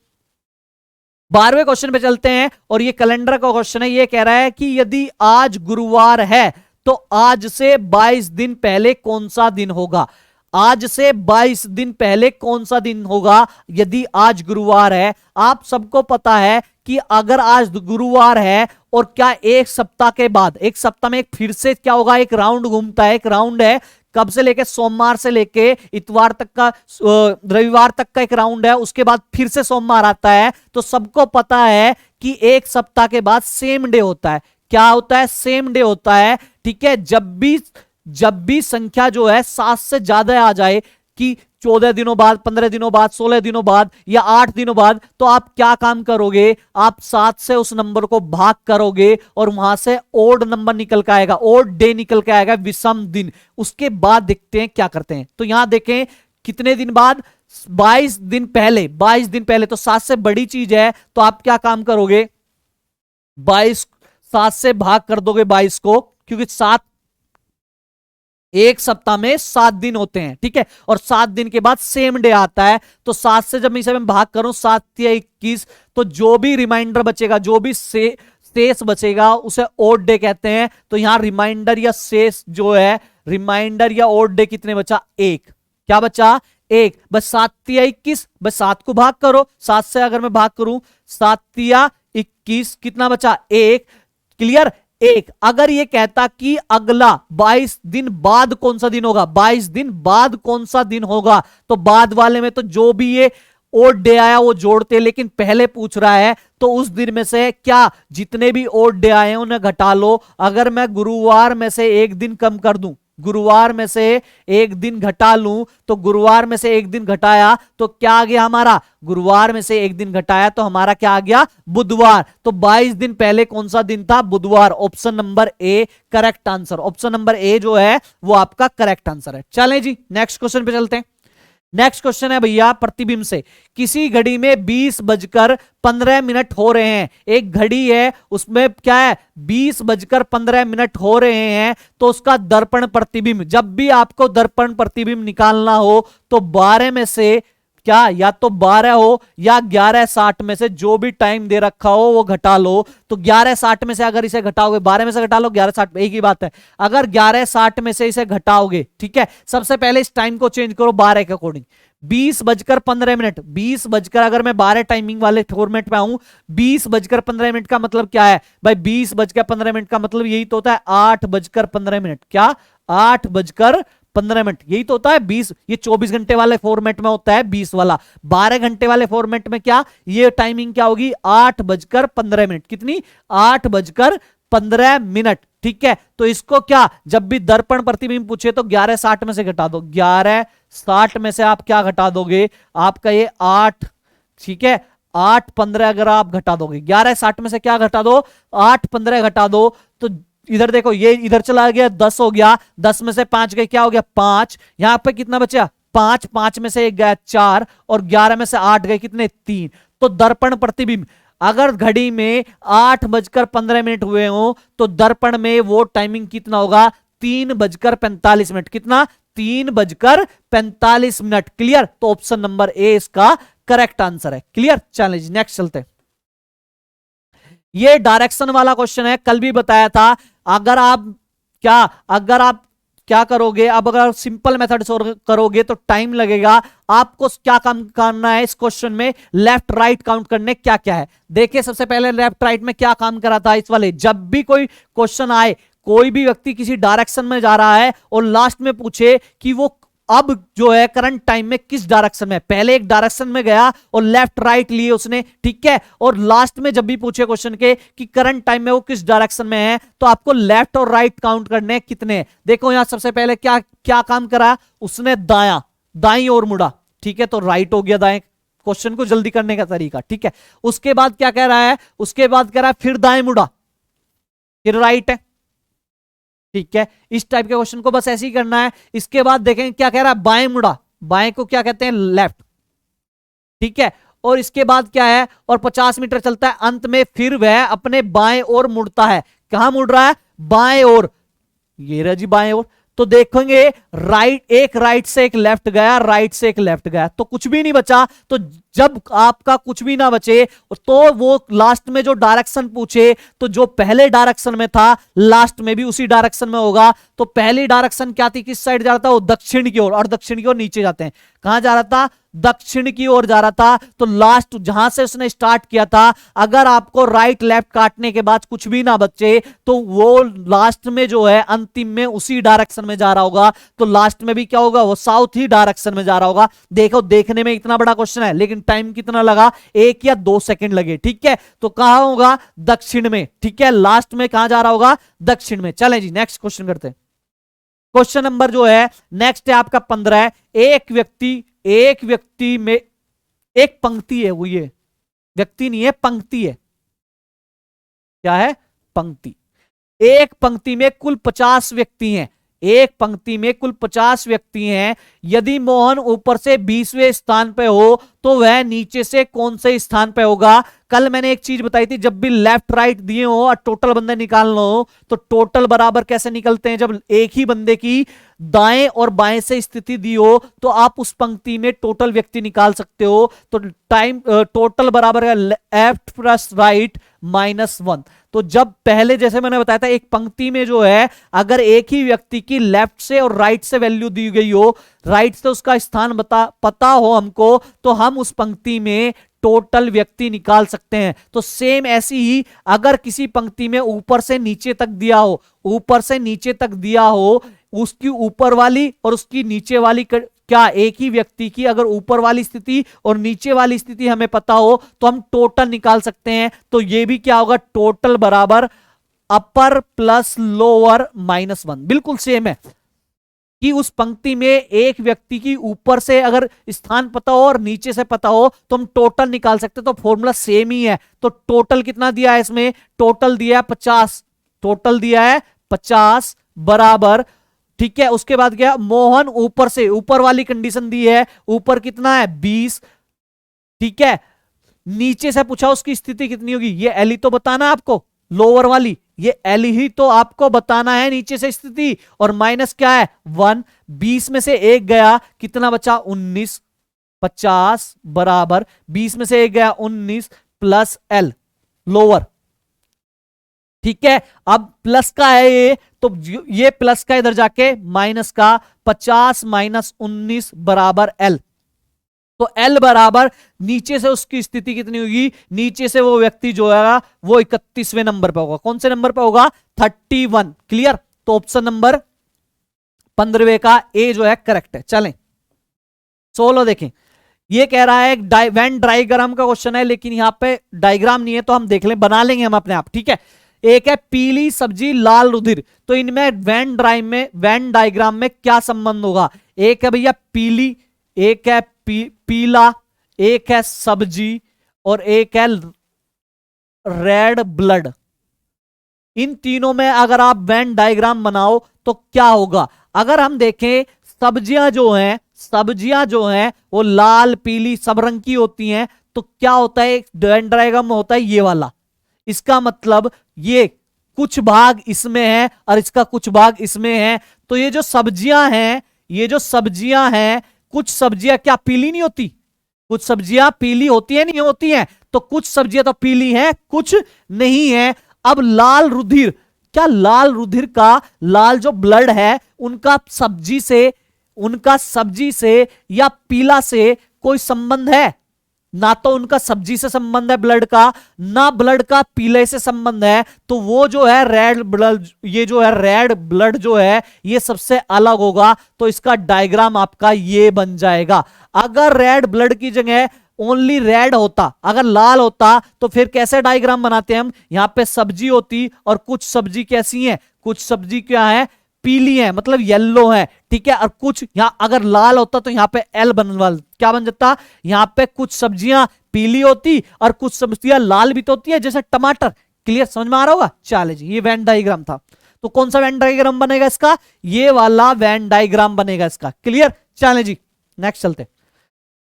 12वें क्वेश्चन पे चलते हैं और ये कैलेंडर का क्वेश्चन है। ये कह रहा है कि यदि आज गुरुवार है तो आज से 22 दिन पहले कौन सा दिन होगा, आज से 22 दिन पहले कौन सा दिन होगा यदि आज गुरुवार है। आप सबको पता है कि अगर आज गुरुवार है और क्या एक सप्ताह के बाद, एक सप्ताह में एक फिर से क्या होगा, एक राउंड घूमता है, एक राउंड है, कब से लेके, सोमवार से लेके इतवार तक का, रविवार तक का एक राउंड है, उसके बाद फिर से सोमवार आता है। तो सबको पता है कि एक सप्ताह के बाद सेम डे होता है। क्या होता है, सेम डे होता है। ठीक है, जब भी संख्या जो है 7 से ज्यादा आ जाए, कि 14 दिनों बाद, 15 दिनों बाद, 16 दिनों बाद या 8 दिनों बाद, तो आप क्या काम करोगे, आप 7 से उस नंबर को भाग करोगे और वहां से ओड नंबर निकल के आएगा, ओड डे निकल के आएगा, विषम दिन। उसके बाद देखते हैं क्या करते हैं। तो यहां देखें कितने दिन बाद, 22 दिन पहले, 22 दिन पहले, तो 7 से बड़ी चीज है, तो आप क्या काम करोगे, 22, 7 से भाग कर दोगे 22 को, क्योंकि 7, एक सप्ताह में 7 दिन होते हैं। ठीक है, और 7 दिन के बाद सेम डे आता है। तो 7 से जब मैं इसे भाग करूं, 7 या 21, तो जो भी रिमाइंडर बचेगा, जो भी शेष बचेगा, उसे ओड डे कहते हैं। तो यहां रिमाइंडर या शेष जो है, रिमाइंडर या ओड डे कितने बचा, 1। क्या बचा, 1। बस 7 या 21, बस 7 को भाग करो, 7 से अगर मैं भाग करूं, 7 या 21, कितना बचा, 1। क्लियर, 1। अगर ये कहता कि अगला 22 दिन बाद कौन सा दिन होगा, 22 दिन बाद कौन सा दिन होगा, तो बाद वाले में तो जो भी ये ओड डे आया वो जोड़ते, लेकिन पहले पूछ रहा है तो उस दिन में से क्या, जितने भी ओड डे आए हैं उन्हें घटा लो। अगर मैं गुरुवार में से एक दिन कम कर दूं, गुरुवार में से एक दिन घटा लूं, तो गुरुवार में से एक दिन घटाया तो क्या आ गया हमारा, गुरुवार में से एक दिन घटाया तो हमारा क्या आ गया, बुधवार। तो 22 दिन पहले कौन सा दिन था, बुधवार। Option number A correct answer, option number A जो है वो आपका करेक्ट आंसर है। चलें जी नेक्स्ट क्वेश्चन पे चलते हैं। नेक्स्ट क्वेश्चन है भैया प्रतिबिंब से। किसी घड़ी में 20:15 हो रहे हैं, एक घड़ी है उसमें क्या है, 20:15 हो रहे हैं, तो उसका दर्पण प्रतिबिंब, जब भी आपको दर्पण प्रतिबिंब निकालना हो तो 12 में से क्या, या तो 12 हो या 11:60 में से जो भी टाइम दे रखा हो वो घटा लो। तो 11:60 में से अगर इसे घटाओगे, 12 में से घटा लो 11:60 में, एक ही बात है। अगर 11:60 में से इसे घटाओगे, ठीक है, सबसे पहले इस टाइम को चेंज करो 12 के अकॉर्डिंग। 20:15, 20 बजकर, अगर मैं 12 टाइमिंग वाले फॉर्मेट पे आऊं, 20:15 का मतलब क्या है भाई, 20:15 का मतलब यही तो होता है 8:15। क्या, 8:15, यही तो होता है 20। ये 24 घंटे वाले फॉर्मेट में होता है 20 वाला। 12 घंटे वाले फॉर्मेट में क्या, ये टाइमिंग क्या होगी, 8:15। कितनी, 8:15। ठीक है, तो इसको क्या, जब भी दर्पण प्रतिबिंब पूछे तो 11:60 में से घटा दो। 11:60 में से आप क्या घटा दोगे, आपका ये 8, ठीक है, 8:15 अगर आप घटा दोगे, 11:60 में से क्या घटा दो, 8:15 घटा दो, तो इधर देखो ये इधर चला गया, 10 हो गया, 10 में से 5 गए, क्या हो गया, 5। यहां पे कितना बचा, 5, 5 में से 1 गया 4, और 11 में से 8 गए, कितने, 3। तो दर्पण प्रतिबिंब, अगर घड़ी में 8:15 हुए हो तो दर्पण में वो टाइमिंग कितना होगा, 3:45। कितना, 3:45। क्लियर, तो ऑप्शन नंबर ए इसका करेक्ट आंसर है। क्लियर, चलिए नेक्स्ट चलते हैं। ये डायरेक्शन वाला क्वेश्चन है, कल भी बताया था। अगर आप क्या करोगे, अब अगर सिंपल मेथड से करोगे तो टाइम लगेगा। आपको क्या काम करना है इस क्वेश्चन में, लेफ्ट राइट काउंट करने क्या क्या है। देखिए सबसे पहले लेफ्ट राइट में क्या काम करा था इस वाले, जब भी कोई क्वेश्चन आए, कोई भी व्यक्ति किसी डायरेक्शन में जा रहा है और लास्ट में पूछे कि वो अब जो है करंट टाइम में किस डायरेक्शन में, पहले एक डायरेक्शन में गया और लेफ्ट राइट लिए उसने, ठीक है, और लास्ट में जब भी पूछे क्वेश्चन के कि करंट टाइम में वो किस डायरेक्शन में है, तो आपको लेफ्ट और राइट काउंट करने कितने। देखो यहां सबसे पहले क्या क्या काम करा उसने, दाई ओर मुड़ा, ठीक है, तो राइट हो गया दाएं, क्वेश्चन को जल्दी करने का तरीका, ठीक है। उसके बाद क्या कह रहा है, उसके बाद कह रहा है फिर दाएं मुड़ा, फिर राइट है, ठीक है। इस टाइप के क्वेश्चन को बस ऐसे ही करना है। इसके बाद देखेंगे क्या कह रहा है, बाएं मुड़ा, बाएं को क्या कहते हैं, लेफ्ट, ठीक है। और इसके बाद क्या है, और 50 मीटर चलता है, अंत में फिर वह अपने बाएं ओर मुड़ता है। कहां मुड़ रहा है, बाएं ओर, ये रहा जी बाएं ओर। तो देखेंगे एक राइट से एक लेफ्ट गया, राइट से एक लेफ्ट गया, तो कुछ भी नहीं बचा। तो जब आपका कुछ भी ना बचे तो वो लास्ट में जो डायरेक्शन पूछे, तो जो पहले डायरेक्शन में था लास्ट में भी उसी डायरेक्शन में होगा। तो पहली डायरेक्शन क्या थी, किस साइड जा रहा था वो, दक्षिण की ओर, और दक्षिण की ओर नीचे जाते हैं, कहां जा रहा था, दक्षिण की ओर जा रहा था। तो लास्ट जहां से उसने स्टार्ट किया था, अगर आपको राइट लेफ्ट काटने के बाद कुछ भी ना बचे तो वो लास्ट में जो है अंतिम में उसी डायरेक्शन में जा रहा होगा। तो लास्ट में भी क्या होगा, वो साउथ ही डायरेक्शन में जा रहा होगा। देखो देखने में इतना बड़ा क्वेश्चन है लेकिन टाइम कितना लगा, 1 या 2 सेकंड लगे, ठीक है। तो कहां होगा, दक्षिण में, ठीक है, लास्ट में कहां जा रहा होगा, दक्षिण में। चलें जी नेक्स्ट क्वेश्चन करते हैं। क्वेश्चन नंबर जो है नेक्स्ट है आपका 15 है। एक व्यक्ति में एक पंक्ति है, वो ये व्यक्ति नहीं है, पंक्ति है, क्या है, पंक्ति। एक पंक्ति में कुल 50 व्यक्ति हैं, एक पंक्ति में कुल 50 व्यक्ति हैं। यदि मोहन ऊपर से 20वें स्थान पे हो तो वह नीचे से कौन से स्थान पे होगा। कल मैंने एक चीज बताई थी, जब भी लेफ्ट राइट दिए हो और टोटल बंदे निकालना हो तो टोटल बराबर कैसे निकलते हैं, जब एक ही बंदे की दाएं और बाएं से स्थिति दी हो तो आप उस पंक्ति में टोटल व्यक्ति निकाल सकते हो। तो टाइम टोटल बराबर है लेफ्ट प्लस राइट -1। तो जब पहले जैसे मैंने बताया था, एक पंक्ति में जो है अगर एक ही व्यक्ति की लेफ्ट से और राइट से वैल्यू दी गई हो, राइट से उसका स्थान पता हो हमको, तो हम उस पंक्ति में टोटल व्यक्ति निकाल सकते हैं। तो सेम ऐसी ही अगर किसी पंक्ति में ऊपर से नीचे तक दिया हो, ऊपर से नीचे तक दिया हो, उसकी ऊपर वाली और उसकी नीचे वाली क्या एक ही व्यक्ति की अगर ऊपर वाली स्थिति और नीचे वाली स्थिति हमें पता हो तो हम टोटल निकाल सकते हैं। तो ये भी क्या होगा, टोटल बराबर अपर प्लस लोअर -1, बिल्कुल सेम है कि उस पंक्ति में एक व्यक्ति की ऊपर से अगर स्थान पता हो और नीचे से पता हो तो हम टोटल निकाल सकते हैं। तो फॉर्मूला सेम ही है। तो टोटल कितना दिया है इसमें, टोटल दिया है 50, टोटल दिया है 50 बराबर, ठीक है। उसके बाद क्या, मोहन ऊपर से, ऊपर वाली कंडीशन दी है, ऊपर कितना है 20, ठीक है। नीचे से पूछा उसकी स्थिति कितनी होगी, ये एल ही तो बताना आपको, लोअर वाली ये एल ही तो आपको बताना है नीचे से स्थिति, और माइनस क्या है 1, 20 में से एक गया, कितना बचा 19, 50 बराबर 20 में से एक गया 19 प्लस एल लोअर, ठीक है। अब प्लस का है ये, तो ये प्लस का इधर जाके माइनस का, 50 माइनस 19 बराबर एल। तो एल बराबर नीचे से उसकी स्थिति कितनी होगी, नीचे से वो व्यक्ति जो है वो 31वें नंबर पे होगा। कौन से नंबर पे होगा, 31, क्लियर। तो ऑप्शन नंबर 15वें का ए जो है करेक्ट है। चलें 16 देखें, ये कह रहा है वेन डायग्राम का क्वेश्चन है लेकिन यहां पे डायग्राम नहीं है तो हम देख लें, बना लेंगे हम अपने आप, ठीक है। एक है पीली सब्जी लाल रुधिर, तो इनमें वेन डायग्राम में क्या संबंध होगा। एक है भैया पीली, एक है पीला, एक है सब्जी और एक है रेड ब्लड। इन तीनों में अगर आप वेन डायग्राम बनाओ तो क्या होगा। अगर हम देखें सब्जियां जो हैं वो लाल पीली सब रंग की होती हैं, तो क्या होता है वेन डायग्राम में होता है ये वाला। इसका मतलब ये कुछ भाग इसमें है और इसका कुछ भाग इसमें है। तो ये जो सब्जियां हैं, कुछ सब्जियां क्या पीली नहीं होती, कुछ सब्जियां पीली होती है नहीं होती हैं, तो कुछ सब्जियां तो पीली हैं कुछ नहीं है। अब लाल रुधिर क्या लाल रुधिर का, लाल जो ब्लड है उनका सब्जी से या पीला से कोई संबंध है? ना तो उनका सब्जी से संबंध है ब्लड का, ना ब्लड का पीले से संबंध है। तो वो जो है रेड ब्लड, ये जो है रेड ब्लड जो है ये सबसे अलग होगा। तो इसका डायग्राम आपका ये बन जाएगा। अगर रेड ब्लड की जगह ओनली रेड होता, अगर लाल होता, तो फिर कैसे डायग्राम बनाते हैं हम? यहां पे सब्जी होती और कुछ सब्जी कैसी है, कुछ सब्जी क्या है, पीली है, मतलब येलो है, ठीक है। और कुछ यहां अगर लाल होता तो यहां पे एल क्या बन जाता, यहां पे कुछ सब्जियां पीली होती और कुछ सब्जियां लाल भी तो होती है, जैसे टमाटर। क्लियर, समझ में आ रहा होगा? चलिए जी, ये वेन डायग्राम था। तो कौन सा वेन डायग्राम बनेगा इसका? ये वाला वेन डायग्राम बनेगा इसका। क्लियर, चलें जी नेक्स्ट चलते।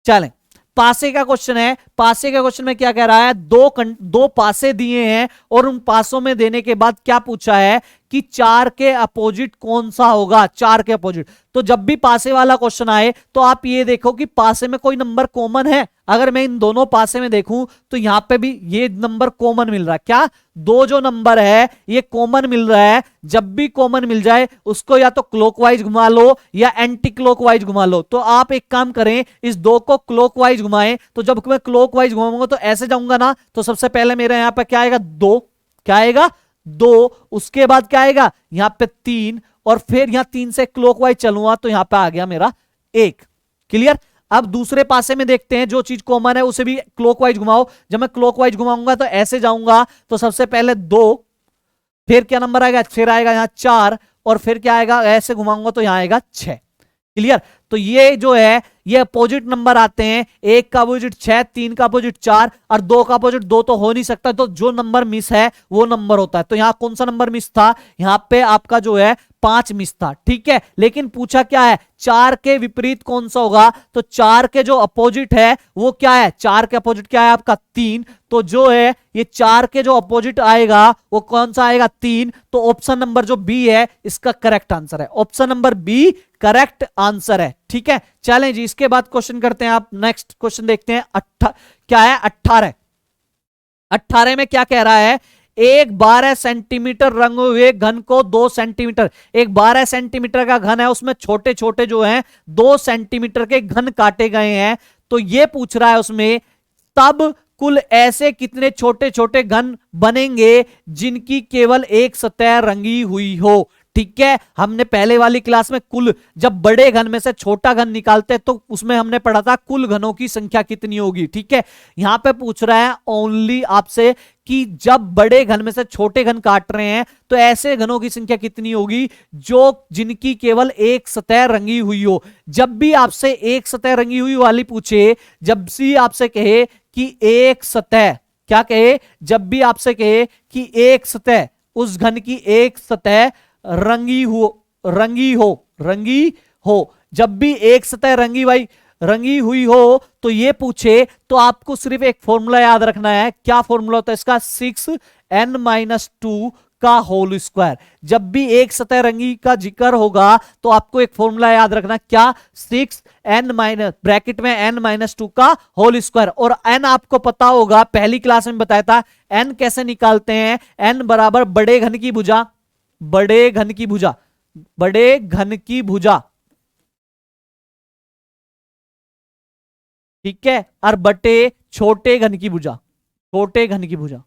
चलें, पासे का क्वेश्चन है। पासे का क्वेश्चन में क्या कह रहा है, दो पासे दिए हैं और उन पासों में देने के बाद क्या पूछा है कि 4 के अपोजिट कौन सा होगा, 4 के अपोजिट। तो जब भी पासे वाला क्वेश्चन आए तो आप ये देखो कि पासे में कोई नंबर कॉमन है। अगर मैं इन दोनों पासे में देखूं तो यहां पे भी ये नंबर कॉमन मिल रहा है। क्या, दो जो नंबर है ये कॉमन मिल रहा है। जब भी कॉमन मिल जाए उसको या तो क्लॉकवाइज घुमा लो या एंटी क्लॉकवाइज घुमा लो। तो आप एक काम करें, इस दो को क्लॉकवाइज घुमाएं। तो जब मैं क्लॉकवाइज घुमाऊंगा तो ऐसे जाऊंगा ना, तो सबसे पहले मेरे यहां पर क्या आएगा, 2। क्या आएगा, 2। उसके बाद क्या आएगा, यहां पे 3, और फिर यहां 3 से क्लॉकवाइज चलूंगा तो यहां पे आ गया मेरा 1। क्लियर। अब दूसरे पासे में देखते हैं, जो चीज कॉमन है उसे भी क्लॉकवाइज घुमाओ। जब मैं क्लॉकवाइज घुमाऊंगा तो ऐसे जाऊंगा, तो सबसे पहले 2, फिर क्या नंबर आएगा, फिर आएगा यहां 4, और फिर क्या आएगा, ऐसे घुमाऊंगा तो यहां आएगा 6। क्लियर। तो ये जो है ये अपोजिट नंबर आते हैं। 1 का अपोजिट 6, 3 का अपोजिट 4 और 2 का अपोजिट 2 तो हो नहीं सकता। तो जो नंबर मिस है वो नंबर होता है। तो यहां कौन सा नंबर मिस था, यहां पे आपका जो है 5 मिस था। ठीक है, लेकिन पूछा क्या है, 4 के विपरीत कौन सा होगा। तो 4 के जो अपोजिट है वो क्या है, 4 के अपोजिट क्या है आपका 3। तो जो है ये 4 के जो अपोजिट आएगा वो कौन सा आएगा, 3। तो ऑप्शन नंबर जो बी है इसका करेक्ट आंसर है। Option number B correct answer है। ठीक है, चलें जी, इसके बाद क्वेश्चन करते हैं। आप नेक्स्ट क्वेश्चन देखते हैं। क्या है, 18। 18 में क्या कह रहा है, एक 12 सेंटीमीटर रंगे हुए घन को 2 सेंटीमीटर, एक 12 सेंटीमीटर का घन है, उसमें छोटे छोटे जो हैं 2 सेंटीमीटर के घन काटे गए हैं। तो ये पूछ रहा है उसमें, तब कुल ऐसे कितने छोटे छोटे घन बनेंगे जिनकी केवल एक सतह रंगी हुई हो। ठीक है, हमने पहले वाली क्लास में कुल, जब बड़े घन में से छोटा घन निकालते हैं तो उसमें हमने पढ़ा था कुल घनों की संख्या कितनी होगी। ठीक है, यहां पे पूछ रहा है ओनली आपसे कि जब बड़े घन में से छोटे घन काट रहे हैं तो ऐसे घनों की संख्या कितनी होगी जो जिनकी केवल एक सतह रंगी हुई हो। जब भी आपसे एक सतह रंगी हुई वाली पूछे, जब भी आपसे कहे कि एक सतह, क्या कहे, जब भी आपसे कहे कि एक सतह, उस घन की एक सतह रंगी हो, जब भी एक सतह रंगी हुई हो तो ये पूछे तो आपको सिर्फ एक फॉर्मूला याद रखना है। क्या फॉर्मूला होता है इसका, 6n-2 का होल स्क्वायर। जब भी एक सतह रंगी का जिक्र होगा तो आपको एक फॉर्मूला याद रखना, क्या, 6n- ब्रैकेट में n-2 का होल स्क्वायर। और n आपको पता होगा, पहली क्लास में बताया था n कैसे निकालते हैं। n बराबर बड़े घन की भुजा, बड़े घन की भुजा, ठीक है, और बटे छोटे घन की भुजा, छोटे घन की भुजा।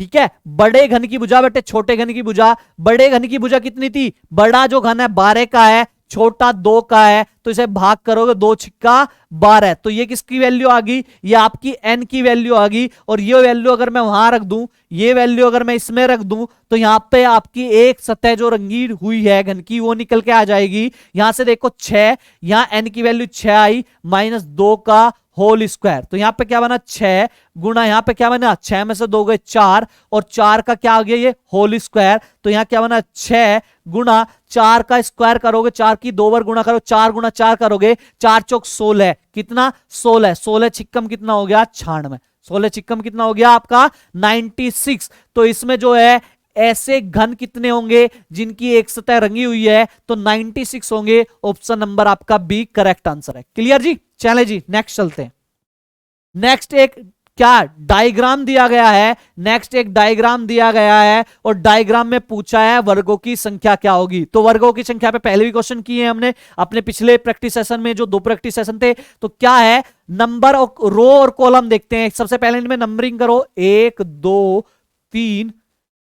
ठीक है, बड़े घन की भुजा बटे छोटे घन की भुजा। बड़े घन की भुजा कितनी थी, बड़ा जो घन है 12 का है, छोटा 2 का है, तो इसे भाग करोगे 2 छिक्का 12। तो ये किसकी वैल्यू आ गई, ये आपकी n की वैल्यू आ गई। और ये वैल्यू अगर मैं वहां रख दूं, ये वैल्यू अगर मैं इसमें रख दूं, तो यहां पे आपकी एक सतह जो रंगी हुई है घन की वो निकल के आ जाएगी। यहां से देखो 6, यहां n की वैल्यू 6 आई, -2 का होल स्क्वायर। तो यहां पे क्या बना, 6 गुणा, यहां पे क्या बना, 6 में से 2 गए 4, और 4 का क्या आ गया, ये होल स्क्वायर। तो यहां क्या बना, 6 गुणा 4 का स्क्वायर करोगे, 4 की 2 बार गुणा करो, 4 गुणा 4 करोगे, 4 चौक 16, कितना, 16, 16 छिक्कम कितना हो गया, 96, 16 छिक्कम कितना हो गया आपका 96। तो इसमें जो है ऐसे घन कितने होंगे जिनकी एक सतह रंगी हुई है, तो 96 होंगे। ऑप्शन नंबर आपका बी करेक्ट आंसर है। क्लियर जी, चले जी नेक्स्ट चलते हैं। नेक्स्ट एक क्या डायग्राम दिया गया है, नेक्स्ट एक डायग्राम दिया गया है और डायग्राम में पूछा है वर्गों की संख्या क्या होगी। तो वर्गों की संख्या पे पहले भी क्वेश्चन किए हैं हमने अपने पिछले प्रैक्टिस सेशन में, जो 2 प्रैक्टिस सेशन थे। तो क्या है, नंबर और रो और कॉलम देखते हैं। सबसे पहले इनमें नंबरिंग करो, 1 2 3,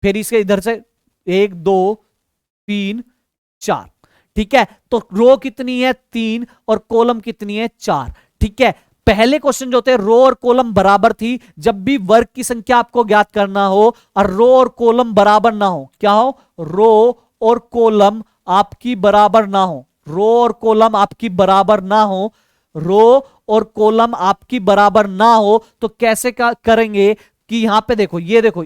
फिर इसके इधर से 1 2 3 4। ठीक है, तो रो कितनी है 3 और कॉलम कितनी है 4। ठीक है, पहले क्वेश्चन जो होते हैं रो और कॉलम बराबर थी। जब भी वर्ग की संख्या आपको ज्ञात करना हो और रो और कॉलम बराबर ना हो, क्या हो, रो और कॉलम आपकी बराबर ना हो, रो और कॉलम आपकी बराबर ना हो, रो और कॉलम आपकी बराबर ना हो, तो कैसे करेंगे कि यहां पे देखो, ये देखो,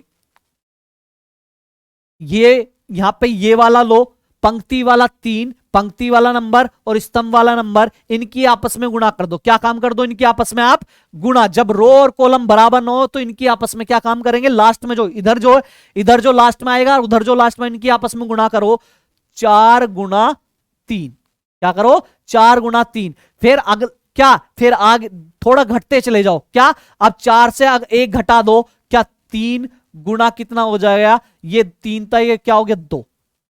ये यहां पे ये वाला लो, पंक्ति वाला 3, पंक्ति वाला नंबर और स्तंभ वाला नंबर, इनकी आपस में गुणा कर दो। क्या काम कर दो, इनकी आपस में आप गुणा। जब रो और कॉलम बराबर न हो तो इनकी आपस में क्या काम करेंगे, लास्ट में जो इधर जो लास्ट में आएगा उधर जो लास्ट में, इनकी आपस में गुणा करो। 4 गुणा 3, क्या करो, 4 गुणा 3। फिर क्या, फिर आगे थोड़ा घटते चले जाओ। क्या, अब 4 से 1 घटा दो, क्या 3 गुणा कितना हो जाएगा, ये 3 था, ये क्या हो गया 2।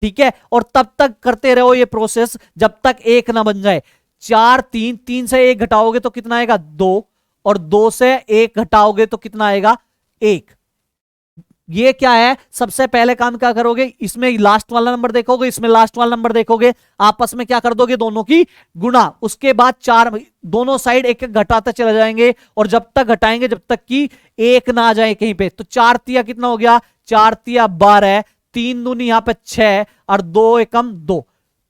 ठीक है, और तब तक करते रहो ये प्रोसेस जब तक 1 ना बन जाए। 4 3, 3 से 1 घटाओगे तो कितना आएगा 2, और 2 से 1 घटाओगे तो कितना आएगा 1। ये क्या है, सबसे पहले काम क्या करोगे, इसमें लास्ट वाला नंबर देखोगे, इसमें लास्ट वाला नंबर देखोगे, आपस में क्या कर दोगे, दोनों की गुणा। उसके बाद 4 दोनों साइड 1 1 घटाते चले जाएंगे और जब तक घटाएंगे जब तक कि 1 ना आ जाए कहीं पे। तो 4 तिया कितना हो गया, 4 तिया 12, 3 दूनी यहां पे 6 और 2 एकम 2।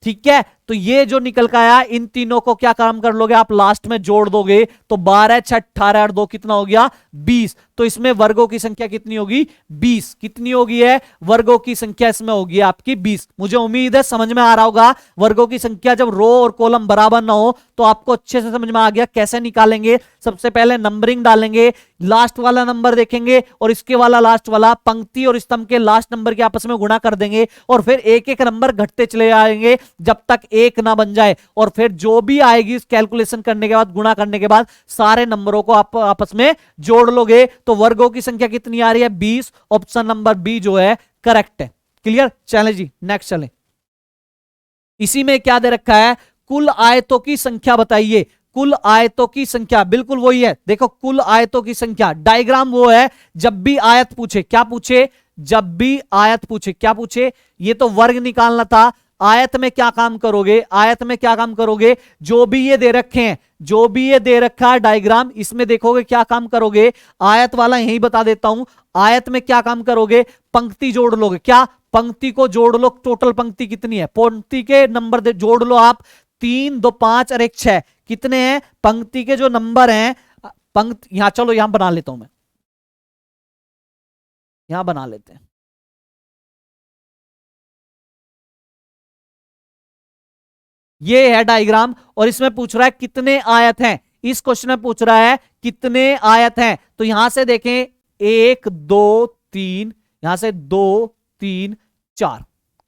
ठीक है, तो ये जो निकल का आया, इन तीनों को क्या काम कर लोगे आप, लास्ट में जोड़ दोगे तो 12 6 18 और 2 कितना हो गया 20। तो इसमें वर्गों की संख्या कितनी होगी 20। कितनी होगी है, वर्गों की संख्या इसमें होगी आपकी 20। मुझे उम्मीद है समझ में आ रहा होगा। वर्गों की संख्या जब रो और कॉलम बराबर ना हो तो आपको अच्छे से समझ में आ गया कैसे निकालेंगे। सबसे पहले नंबरिंग डालेंगे, लास्ट वाला नंबर देखेंगे और इसके वाला लास्ट वाला, पंक्ति और स्तंभ के लास्ट नंबर के आपस में गुणा कर देंगे और फिर एक एक नंबर घटते चले आएंगे जब तक 1 ना बन जाए। और फिर जो भी आएगी इस कैलकुलेशन करने के बाद, गुणा करने के बाद सारे नंबरों को आप आपस में जोड़ लोगे तो वर्गों की संख्या कितनी आ रही है 20। ऑप्शन नंबर बी जो है करेक्ट है। क्लियर, चलें जी नेक्स्ट चलें। इसी में क्या दे रखा है, कुल आयतों की संख्या बताइए। कुल आयतों की संख्या बिल्कुल वही है, देखो कुल आयतों की संख्या। डायग्राम वो है जब भी आयत पूछे, क्या पूछे, जब भी आयत पूछे, क्या पूछे, ये तो वर्ग निकालना था। आयत में क्या काम करोगे, आयत में क्या काम करोगे, जो भी ये दे रखे हैं, जो भी ये दे रखा है डायग्राम, इसमें देखोगे क्या काम करोगे। आयत वाला यही बता देता हूं, आयत में क्या काम करोगे, पंक्ति जोड़ लोगे। क्या, पंक्ति को जोड़ लो, टोटल पंक्ति कितनी है, पंक्ति के नंबर जोड़ लो आप, 3 2 5 और 1 6 कितने हैं, पंक्ति के जो नंबर हैं, पंक्ति यहां, चलो यहां बना लेता हूं मैं, यहां बना लेते हैं। ये है डायग्राम और इसमें पूछ रहा है कितने आयत हैं। इस क्वेश्चन में पूछ रहा है कितने आयत हैं। तो यहां से देखें 1 2 3, यहां से 2 3 4।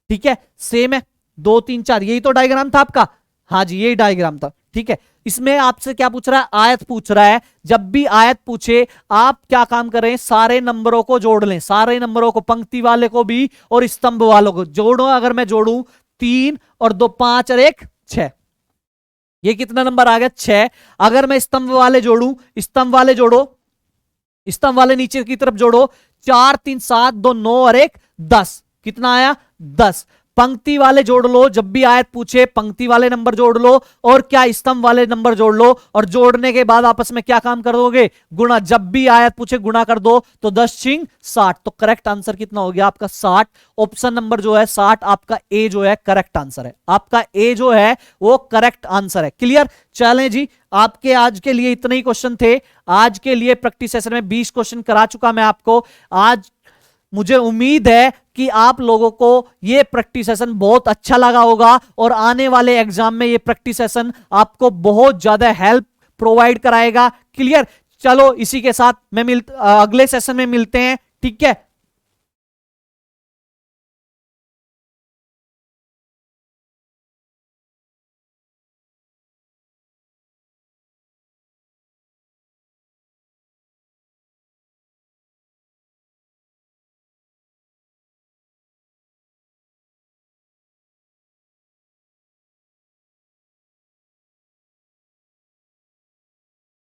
ठीक है, सेम है 2 3 4, यही तो डायग्राम था आपका। हाँ जी, यही डायग्राम था। ठीक है, इसमें आपसे क्या पूछ रहा है, आयत पूछ रहा है। जब भी आयत पूछे आप क्या काम करें, सारे नंबरों को जोड़ लें, सारे नंबरों को, पंक्ति वाले को भी और स्तंभ वालों को जोड़ो। अगर मैं जोड़ू 3 और 2 5 और 1 6, ये कितना नंबर आ गया 6। अगर मैं स्तंभ वाले जोड़ू, स्तंभ वाले जोड़ो, स्तंभ वाले नीचे की तरफ जोड़ो, 4 3 7 2 9 और 1 10, कितना आया 10। पंक्ति वाले जोड़ लो, जब भी आयत पूछे पंक्ति वाले नंबर जोड़ लो और क्या स्तंभ वाले नंबर जोड़ लो और जोड़ने के बाद आपस में क्या काम कर दोगे, गुणा। जब भी आयत पूछे गुणा कर दो तो 10 6 60। तो करेक्ट आंसर कितना हो गया आपका 60। ऑप्शन नंबर जो है 60 आपका ए जो है करेक्ट आंसर है, आपका ए जो है वो करेक्ट आंसर है। क्लियर, चलें जी, आपके आज के लिए इतने ही क्वेश्चन थे। आज के लिए प्रैक्टिस सेशन में 20 क्वेश्चन करा चुका मैं आपको आज। मुझे उम्मीद है कि आप लोगों को यह प्रैक्टिस सेशन बहुत अच्छा लगा होगा और आने वाले एग्जाम में यह प्रैक्टिस सेशन आपको बहुत ज्यादा हेल्प प्रोवाइड कराएगा। क्लियर, चलो इसी के साथ मैं अगले सेशन में मिलते हैं। ठीक है।